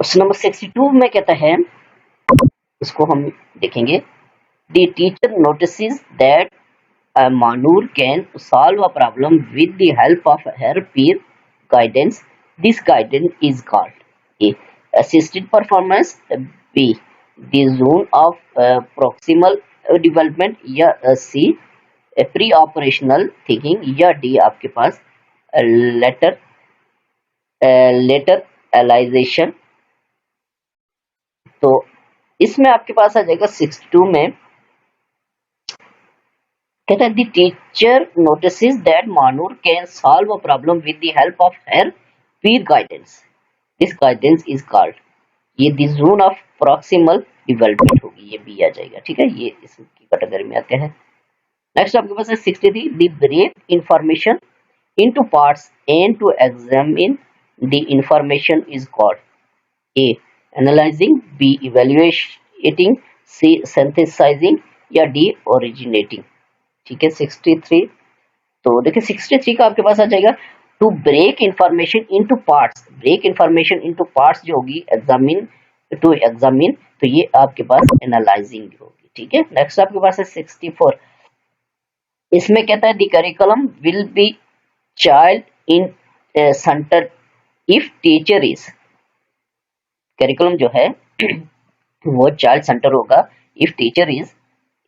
क्वेश्चन नंबर 62 में कहता है, इसको हम देखेंगे, the teacher notices that Manur can solve a problem with the help of her peer guidance. This guidance is called A. Assisted performance, B. The zone of proximal development, या C. Pre-operational thinking, या D आपके पास lateralization। तो इसमें आपके पास आ जाएगा 62 में कहता है, the teacher notices that Manur can solve a problem with the help of her peer guidance. This guidance is called, ये the zone of proximal development होगी, ये भी आ जाएगा, ठीक है। ये इसकी कैटेगरी में आते हैं। नेक्स्ट आपके पास है 63, the break information into parts and to examine the information is called A. analyzing, B. evaluating, C. synthesizing, या D. originating, ठीक है। 63, तो देखिए 63 का आपके पास आ जाएगा to break information into parts. Break information into parts जो होगी एग्जामिन, टू एग्जामिन, तो ये आपके पास एनालाइजिंग होगी, ठीक है। नेक्स्ट आपके पास है 64, इसमें कहता है the curriculum will be child in centre if teacher is, curriculum जो है वो चाइल्ड सेंटर होगा if teacher is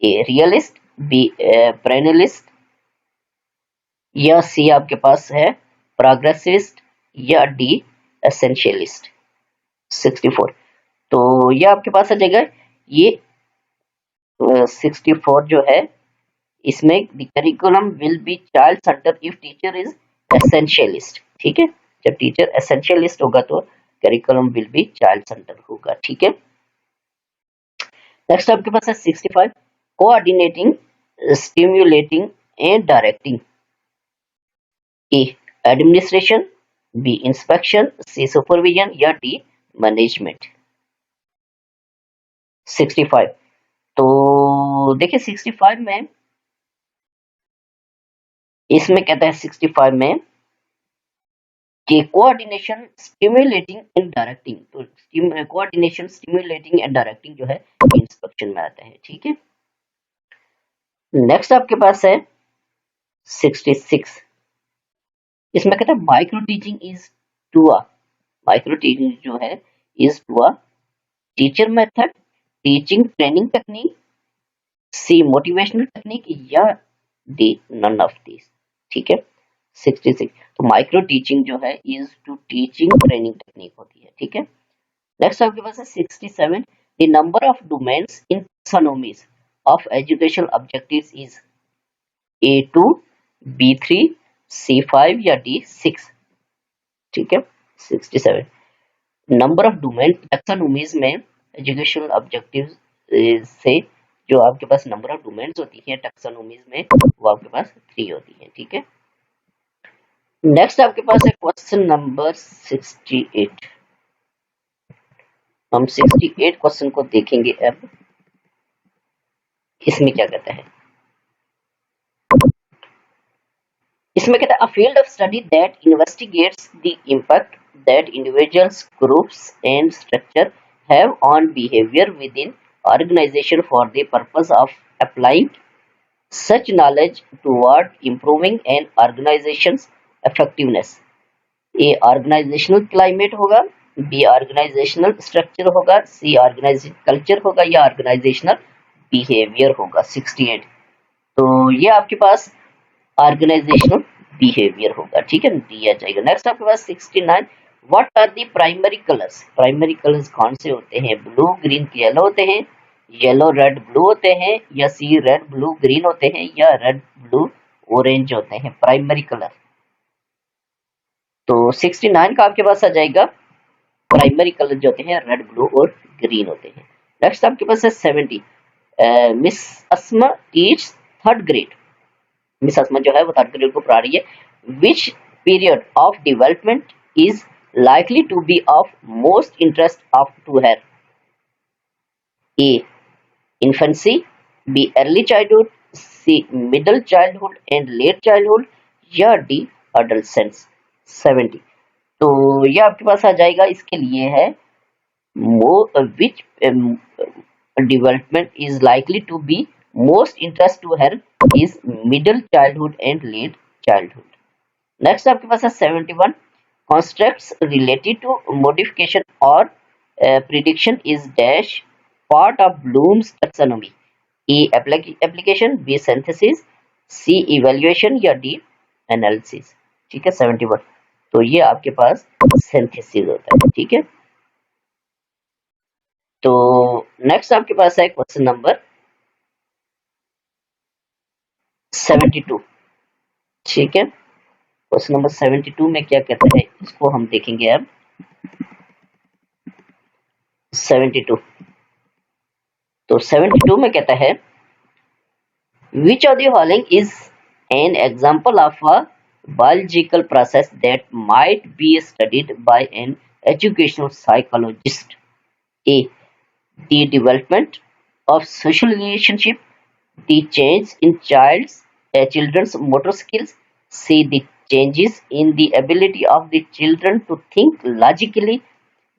A realist, B perennialist, या सी आपके पास है प्रोग्रेसिविस्ट, या डी एसेंशियलिस्ट। 64, तो ये आपके पास आ जाएगा ये 64 जो है, इसमें the curriculum will be child centre if teacher is essentialist. ठीक है, जब टीचर एसेंशियलिस्ट होगा तो curriculum will be child centre होगा। ठीक है, नेक्स्ट आपके पास है 65, coordinating, stimulating and directing. A administration, B inspection, C supervision या डी मैनेजमेंट। 65, तो देखिए 65 में, इसमें कहता है 65 में कि कोऑर्डिनेशन, स्टिमुलेटिंग एंड डायरेक्टिंग, तो कोऑर्डिनेशन, स्टिमुलेटिंग एंड डायरेक्टिंग जो है इंस्पेक्शन में आता है। ठीक है, नेक्स्ट आपके पास है 66, इसमें कहता है micro teaching is to a, micro teaching जो है is to a teacher method, teaching training technique, C motivational technique या डी नन ऑफ दिस। ठीक है, 66, तो माइक्रो टीचिंग जो है is to teaching training technique होती है। ठीक है, नेक्स्ट आपके पास है 67, the number of domains in taxonomies of educational objectives is A2, B3, C5 या D6। ठीक है, 67, नंबर ऑफ डोमेन टैक्सोनॉमीज में एजुकेशनल ऑब्जेक्टिव्स से जो आपके पास नंबर ऑफ डोमेन्स होती है टैक्सोनॉमीज में, वो आपके पास 3 होती है। ठीक है, नेक्स्ट आपके पास है क्वेश्चन नंबर 68। हम 68 क्वेश्चन को देखेंगे। अब इसमें क्या कहता है, इसमें कहता है a field of study that investigates the impact that individuals, groups and structure have on behaviour with in organisation for the purpose of applying such knowledge toward improving an organisation's effectiveness. A organisational climate होगा, बी ऑर्गेनाइजेशनल स्ट्रक्चर होगा, सी ऑर्गेनाइजेशन कल्चर होगा या ऑर्गेनाइजेशनल बिहेवियर होगा। 68, तो ये आपके पास ऑर्गेनाइजेशनल बिहेवियर होगा। ठीक है, दिया जाएगा। नेक्स्ट आपके पास 69, what are the primary colours, primary colours कौन से होते हैं, ब्लू ग्रीन येलो होते हैं, येलो रेड ब्लू होते हैं या सी रेड ब्लू ग्रीन होते हैं या रेड ब्लू ऑरेंज होते हैं प्राइमरी कलर। तो 69 का आपके पास आ जाएगा प्राइमरी कलर जो होते हैं रेड ब्लू और ग्रीन होते हैं। नेक्स्ट आपके पास है 70, miss Asma teach third grade, miss Asma जो है वो थर्ड ग्रेड को पढ़ा रही है। Which period of development is likely to be of most interest of to her. A infancy, B early childhood, C middle childhood and late childhood या डी अडोलेसेंस। 70, तो ये आपके पास आ जाएगा, इसके लिए है विच development is likely to be most interest to her is middle childhood and late childhood. Next आपके पास है 71, constructs related to modification or prediction is dash part of Bloom's taxonomy. A application, B synthesis, C evaluation या D analysis। ठीक है, 71, तो ये आपके पास synthesis होता है। ठीक है, तो नेक्स्ट आपके पास है क्वेश्चन नंबर 72। ठीक है, क्वेश्चन नंबर 72 में क्या कहता है, इसको हम देखेंगे अब। 72, तो 72 में कहता है which of the following is an example of a biological process that might be studied by an educational psychologist. A the development of social relationship, the change in children's motor skills, see the changes in the ability of the children to think logically,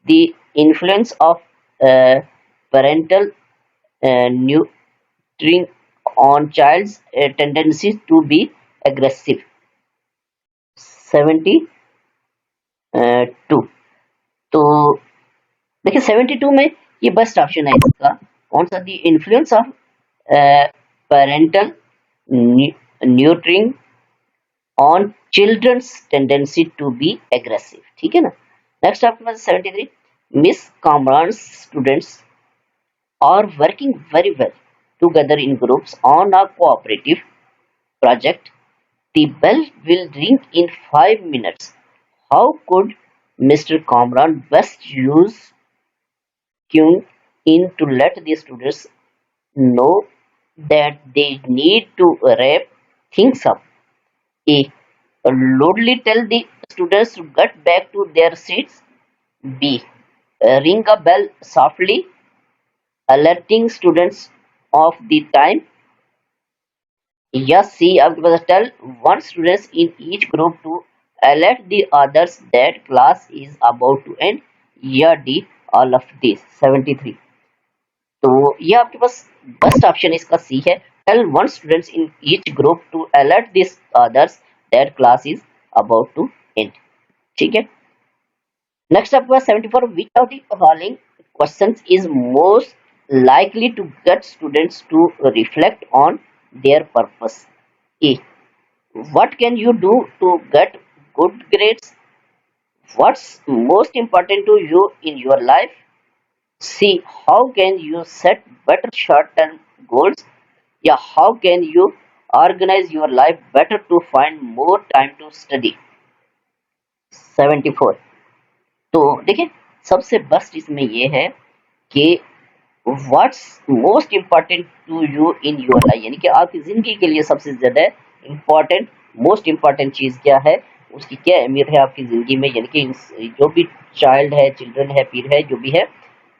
the influence of parental nurturing on child's tendencies to be aggressive। 72, तो देखिए 72 में ये बेस्ट ऑप्शन है इसका, कौन सा, the influence of parental nurturing on children's tendency to be aggressive. ठीक है ना। नेक्स्ट आपके पास 73, miss commerce students are working very well together in groups on a cooperative project. The bell will ring in 5 minutes. How could Mr. Kamran best use queuing in to let the students know that they need to wrap things up? A. Loudly tell the students to get back to their seats. B. Ring a bell softly, alerting students of the time. Yes, see, आपके पास tell one students in each group to alert the others that class is about to end. या D all of this 73. तो ये आपके पास बेस्ट ऑप्शन इसका सी है. Tell one students in each group to alert this others that class is about to end. ठीक है. नेक्स्ट आपके पास 74. Which of the following questions is most likely to get students to reflect on their purpose? A. What can you do to get good grades? What's most important to you in your life? C. How can you set better short-term goals? Yeah, how can you organize your life better to find more time to study? 74. तो देखिए सबसे बेस्ट इसमें ये है कि what's most important to you in your life, यानी कि आपकी जिंदगी के लिए सबसे ज्यादा इम्पोर्टेंट मोस्ट इम्पॉर्टेंट चीज क्या है, उसकी क्या अहमियत है आपकी जिंदगी में. यानी कि जो भी चाइल्ड है, चिल्ड्रन है, पीर है, जो भी है,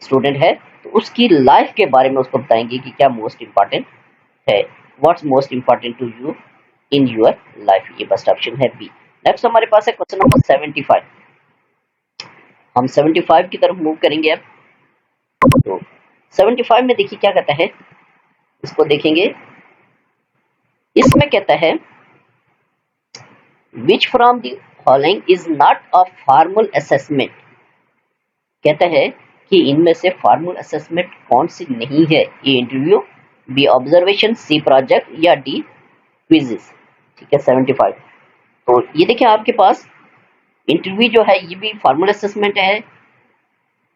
स्टूडेंट है, तो उसकी लाइफ के बारे में उसको बताएंगे कि क्या मोस्ट इम्पॉर्टेंट है. What's most important to you in your life, ये बेस्ट ऑप्शन है बी. नेक्स्ट हमारे पास है क्वेश्चन नंबर 75. हम 75 की तरफ मूव करेंगे अब. तो 75 में देखिए क्या कहता है, इसको देखेंगे. इसमें कहता है which from the following is not a formal assessment. कहता है कि इनमें से फॉर्मल असेसमेंट कौन सी नहीं है. ए इंटरव्यू, बी ऑब्जर्वेशन, सी प्रोजेक्ट या डी क्विज़ेस. ठीक है. 75. तो ये देखिए आपके पास इंटरव्यू जो है ये भी फॉर्मल असेसमेंट है,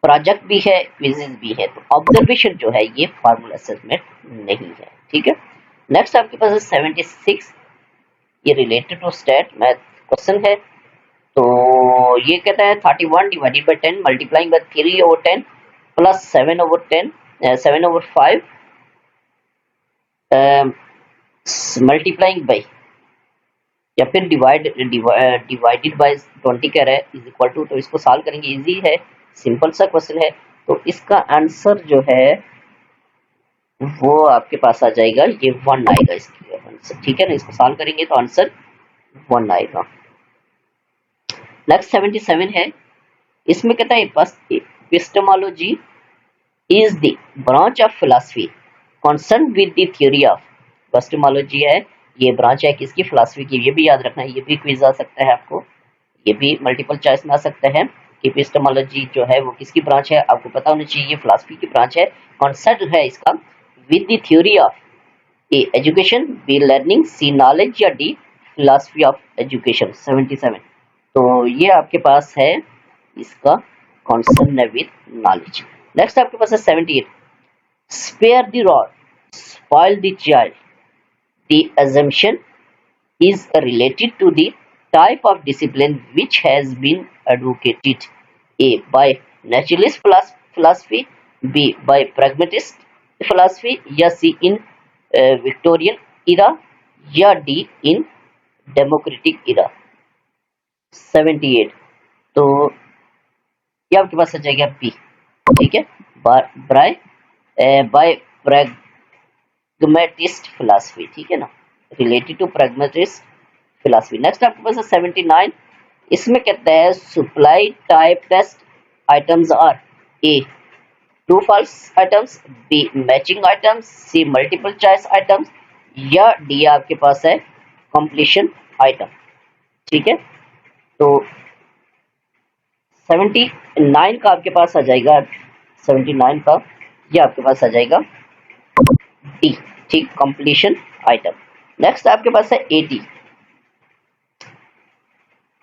प्रोजेक्ट भी है, क्विज़ेस भी है. तो ऑब्जर्वेशन जो है ये फॉर्मल असेसमेंट नहीं है. ठीक है. नेक्स्ट आपके पास है 76. ये related to state math question है. तो ये कहता है 31 divided by 10 multiplying by 3/10 plus 7/10 7/5 multiplying by या फिर डिवाइडेड बाय 20 कह रहा है इज इक्वल टू. तो इसको सॉल्व करेंगे. इजी है, सिंपल सा क्वेश्चन है. तो इसका आंसर जो है वो आपके पास आ जाएगा, ये 1 आएगा इसकी आंसर. ठीक है ना. इसको सॉल्व करेंगे तो आंसर 1 आएगा. नेक्स्ट 77 है. इसमें कहता है epistemology is the branch of philosophy concerned with the theory of. Epistemology है, ये ब्रांच है किसकी, फिलॉसफी की. ये भी याद रखना है, ये भी क्विज आ सकता है आपको, ये भी मल्टीपल चॉइस में आ सकता है कि एपिस्टेमोलॉजी जो है वो किसकी ब्रांच है, आपको पता होना चाहिए. फिलॉसफी की ब्रांच है. कॉन्सेप्ट है इसका with the theory of. A education, B learning, C knowledge या डी फिलॉसफी ऑफ एजुकेशन. 77. तो ये आपके पास है इसका कॉन्सर्न है विद नॉलेज. नेक्स्ट आपके पास है 78. Spare the rod, spoil the child. The assumption is related to the type of discipline which has been advocated. A. By naturalist philosophy, B. By pragmatist philosophy या C. In Victorian era या D. In democratic era. 78. तो ये आपके पास आ जाएगा B. ठीक है. by pragmatist philosophy. ठीक है ना, related to pragmatist philosophy. Next आपके पास है 79. इसमें कहता है supply type test items are. A true false items, B matching items, C multiple choice items या डी आपके पास है कंप्लीशन आइटम. ठीक है. तो 79 का आपके पास आ जाएगा, 79 का ये आपके पास आ जाएगा डी. ठीक, कंप्लीशन आइटम. नेक्स्ट आपके पास है 80.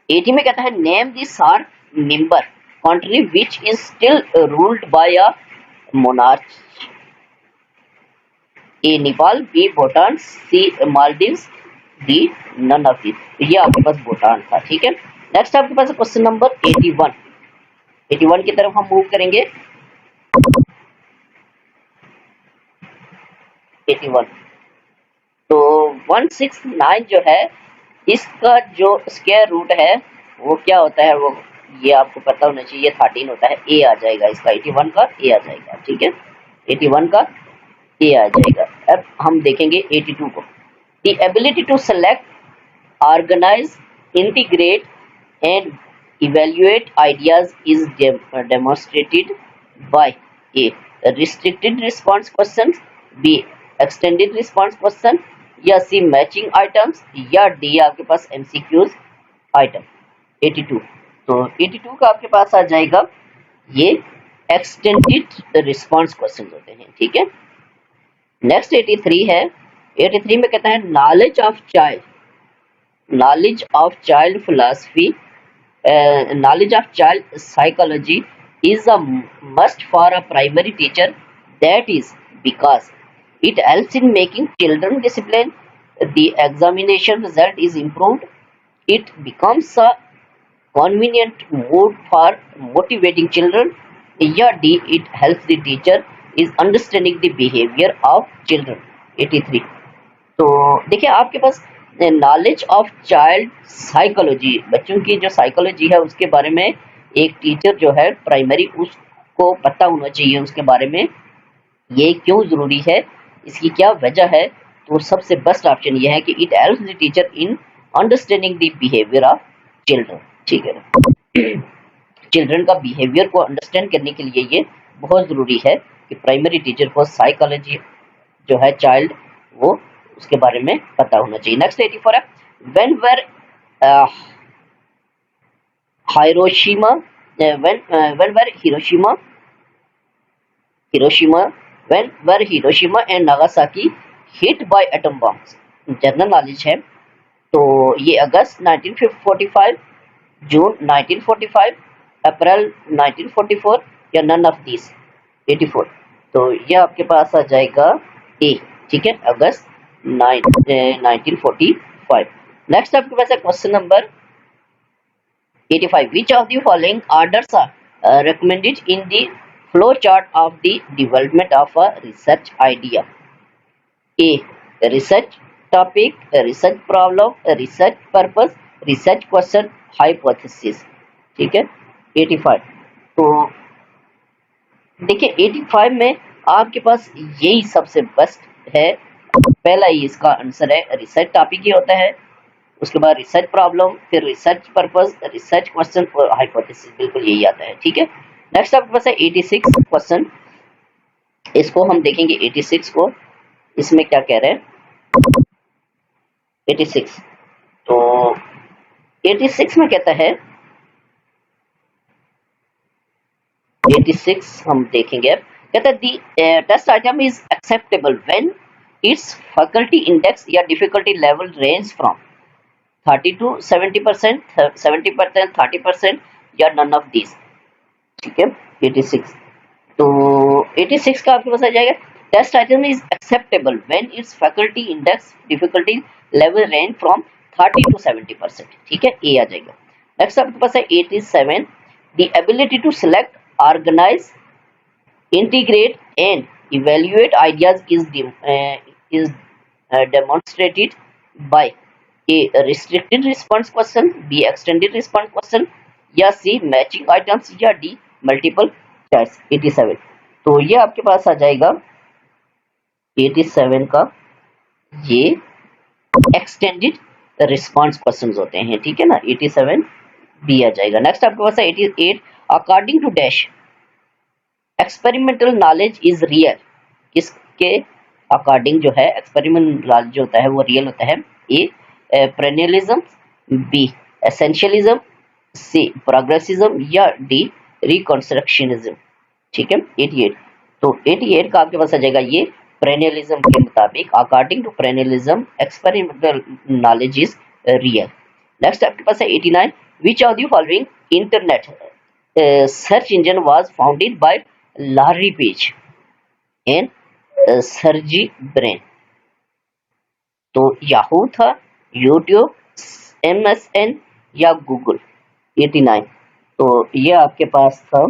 80 में कहता है name the SAARC member country which is still ruled by a monarch. A Nepal, B Bhutan, C Maldives, D none of this. ये आपके पास भूटान था। ठीक है, नेक्स्ट आपके पास क्वेश्चन नंबर 81। 81 की तरफ हम मूव करेंगे। 81 तो 169 जो है इसका जो स्क्वायर रूट है वो क्या होता है, वो ये आपको पता होना चाहिए, 13 होता है। ए आ जाएगा इसका, 81 का ए आ जाएगा। ठीक है, 81 का ए आ जाएगा। अब हम देखेंगे 82 को। The ability to select, organise, integrate and evaluate ideas is demonstrated by a restricted response questions, b extended response question, या सी मैचिंग आइटम्स, या डी आपके पास एमसीक्यूज आइटम। 82 तो 82 का आपके पास आ जाएगा ये एक्सटेंडेड रिस्पॉन्स क्वेश्चन होते हैं। ठीक है, नेक्स्ट 83 है। 83 में कहता है knowledge of child philosophy, knowledge of child psychology is a must for a primary teacher. That is because it helps in making children disciplined. The examination result is improved. It becomes a convenient mode for motivating children. या D, it helps the teacher is understanding the behavior of children। 83 तो देखिए आपके पास नॉलेज ऑफ चाइल्ड साइकोलॉजी, बच्चों की जो साइकोलॉजी है उसके बारे में एक टीचर जो है प्राइमरी उसको पता होना चाहिए उसके बारे में। ये क्यों जरूरी है, इसकी क्या वजह है, तो सबसे बेस्ट ऑप्शन ये है कि it helps the teacher in understanding the behaviour of children. ठीक है, चिल्ड्रन का बिहेवियर को अंडरस्टैंड करने के लिए ये बहुत जरूरी है कि प्राइमरी टीचर को साइकोलॉजी जो है चाइल्ड वो उसके बारे में पता होना चाहिए। नेक्स्ट 84 है when were Hiroshima and Nagasaki hit by atom bombs. General knowledge है, तो ये अगस्त 1945, जून 1945, अप्रैल 1944, या नन ऑफ दिस। 84 तो ये आपके पास आ जाएगा ए। ठीक है, अगस्त 1945। नेक्स्ट आपके पास है question number 85। Which of the following orders are recommended in the flow chart of the development of a research idea? A, research topic, research problem, research purpose, research question, hypothesis। ठीक है, 85 तो देखिए 85 में आपके पास यही सबसे बेस्ट है। पहला ही इसका आंसर है, रिसर्च टॉपिक ही होता है, उसके बाद रिसर्च प्रॉब्लम, फिर रिसर्च पर्पस, रिसर्च क्वेश्चन और हाइपोथेसिस, बिल्कुल यही आता है। ठीक है, नेक्स्ट आपके पास है 86 क्वेश्चन। इसको हम देखेंगे 86 को, इसमें क्या कह रहे हैं। 86 तो 86 में कहता है 86 हम देखेंगे, कहता है the test item is acceptable when it's faculty index या difficulty level range from 30 to 70%, 70%, 30%, या नन ऑफ दिस। ठीक है, 86 तो 86 का आपके पास आ जाएगा test item is acceptable when it's faculty index difficulty level range from 30 to 70%। ठीक है, ए आ जाएगा। नेक्स्ट आपके पास है 87। The ability to select, organise, integrate and evaluate ideas is demonstrated by A, restricted response question, B, extended response question, या C, matching items, या D, multiple choice। 87 तो ये आपके पास आ जाएगा 87 का ये एक्सटेंडेड रिस्पॉन्स क्वेश्चंस होते हैं। ठीक है ना, 87 बी आ जाएगा। नेक्स्ट आपके पास है 88। According to dash experimental knowledge is real, किसके अकॉर्डिंग जो है एक्सपेरिमेंटल नॉलेज जो होता है वो रियल होता है। ए, पेरेनियलिज्म, बी, एसेंशियलिज्म, सी, प्रोग्रेसिज्म, या डी, रिकंस्ट्रक्शनिज्म। ठीक है, 88 तो 88 का आपके पास आ जाएगा ये पेरेनियलिज्म के मुताबिक, according to perennialism experimental knowledge is real. Next आपके पास है 89। Which of the following internet search engine was founded by Larry Page and Sergey Brin. तो याहू था, यूट्यूब, MSN या गूगल। 89, तो ये आपके पास था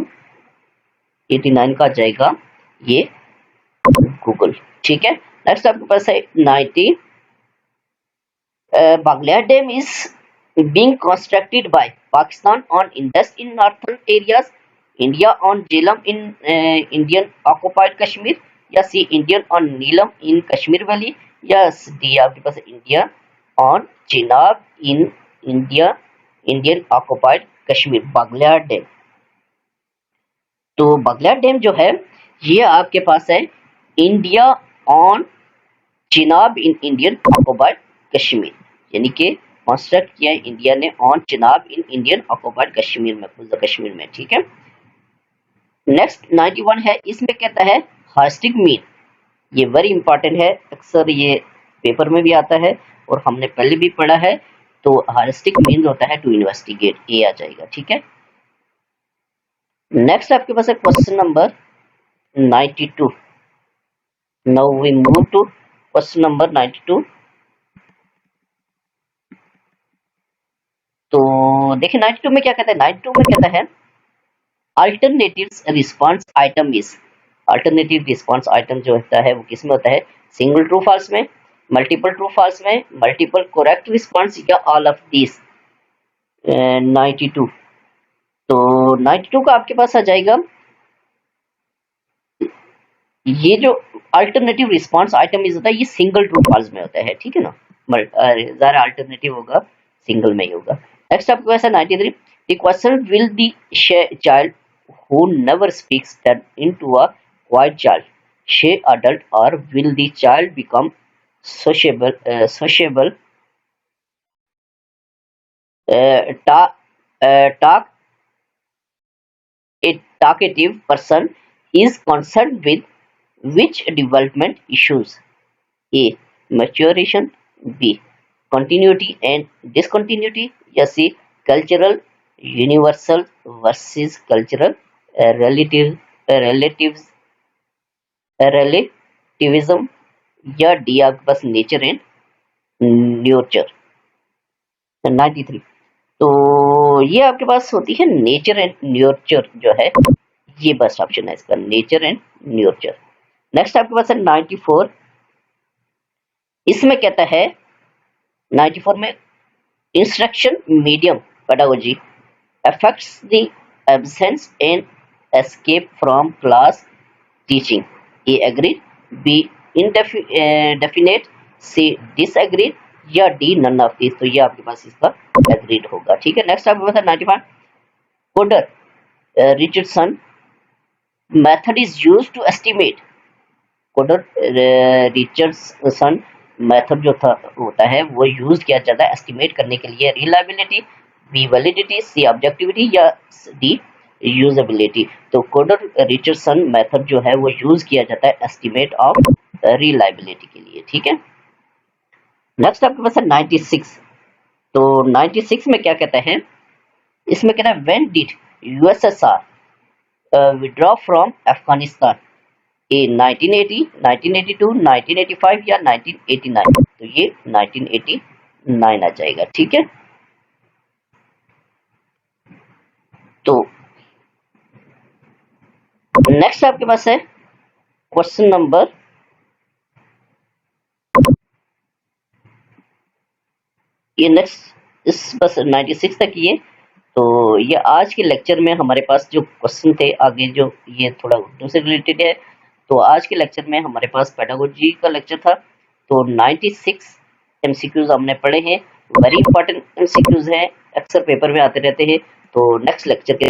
89 का जाएगा ये गूगल। ठीक है, नेक्स्ट आपके पास है 90। Baglihar dam is being constructed by Pakistan on Indus in northern areas, India on Jhelum in Indian occupied Kashmir, या C Indian on Neelum in Kashmir valley, या डी आपके पास India on Chenab in Indian occupied Kashmir. Baglihar dam, तो बागलिया डैम जो है ये आपके पास है India on Chenab in Indian occupied Kashmir, यानी कि कंस्ट्रक्ट किया है इंडिया ने on Chenab in Indian occupied Kashmir में, कश्मीर में। ठीक है, नेक्स्ट 91 है, इसमें कहता है हार्स्टिक मीन। ये वेरी इंपॉर्टेंट है, अक्सर ये पेपर में भी आता है और हमने पहले भी पढ़ा है। तो हार्स्टिक मीन होता है टू इन्वेस्टिगेट, ये आ जाएगा। ठीक है, नेक्स्ट आपके पास है question number 92। Now we move to question number 92। तो देखिए 92 में क्या कहता है, 92 में कहता है alternative response item is. Alternative response item जो होता है वो किस में होता है, सिंगल ट्रू फॉल्स में, मल्टीपल ट्रू फॉल्स में, मल्टीपल करेक्ट रिस्पांस, या ऑल ऑफ दिस। 92, तो 92 का आपके पास आ जाएगा ये जो अल्टरनेटिव रिस्पांस आइटम इज होता है ये सिंगल ट्रू फॉल्स में होता है। ठीक है ना, ज़रा अल्टरनेटिव होगा सिंगल में ही होगा। नेक्स्ट आपके पास है 93। The question will the child who never speaks turn into a quiet child, shy adult, or will the child become sociable, talk a talkative person is concerned with which development issues? A. Maturation, B. Continuity and discontinuity, या C. Cultural universal versus cultural relativism, या डी आपके पास नेचर एंड न्यूर्चर। 93, तो ये आपके पास होती है नेचर एंड न्यूर्चर जो है, ये बेस्ट ऑप्शन है इसका, नेचर एंड न्यूर्चर। नेक्स्ट आपके पास है 94। इसमें कहता है 94 में instruction medium pedagogy affects the absence and escape from class teaching. A agreed, B indefinite, C disagreed, या D none of these। तो ये आपके पास इसका agreed होगा। ठीक है, नेक्स्ट आपके पास 95। Coder Richardson method is used to estimate। Coder Richardson method जो होता है वो यूज किया जाता है एस्टिमेट करने के लिए। रिलायबिलिटी, बी वैलिडिटी, सी ऑब्जेक्टिविटी, या डी यूजेबिलिटी। तो कोडर रिचर्डसन मेथड जो है वो यूज किया जाता है एस्टिमेट ऑफ रिलायबिलिटी के लिए। ठीक है, नेक्स्ट आपके पास है 96। तो 96 में क्या कहता है, इसमें कहता है when did USSR withdraw from Afghanistan. ए 1980, 1982, 1985 या 1989। तो ये 1989 आ जाएगा। ठीक है, तो नेक्स्ट आपके पास है क्वेश्चन नंबर ये नेक्स्ट इस बस 96 तक ये। तो ये आज के लेक्चर में हमारे पास जो क्वेश्चन थे, आगे जो ये थोड़ा उर्दू से रिलेटेड है। तो आज के लेक्चर में हमारे पास पेडागोजी का लेक्चर था। तो 96 MCQs हमने पढ़े हैं, वेरी इंपॉर्टेंट MCQs हैं, अक्सर पेपर में आते रहते हैं। तो नेक्स्ट लेक्चर के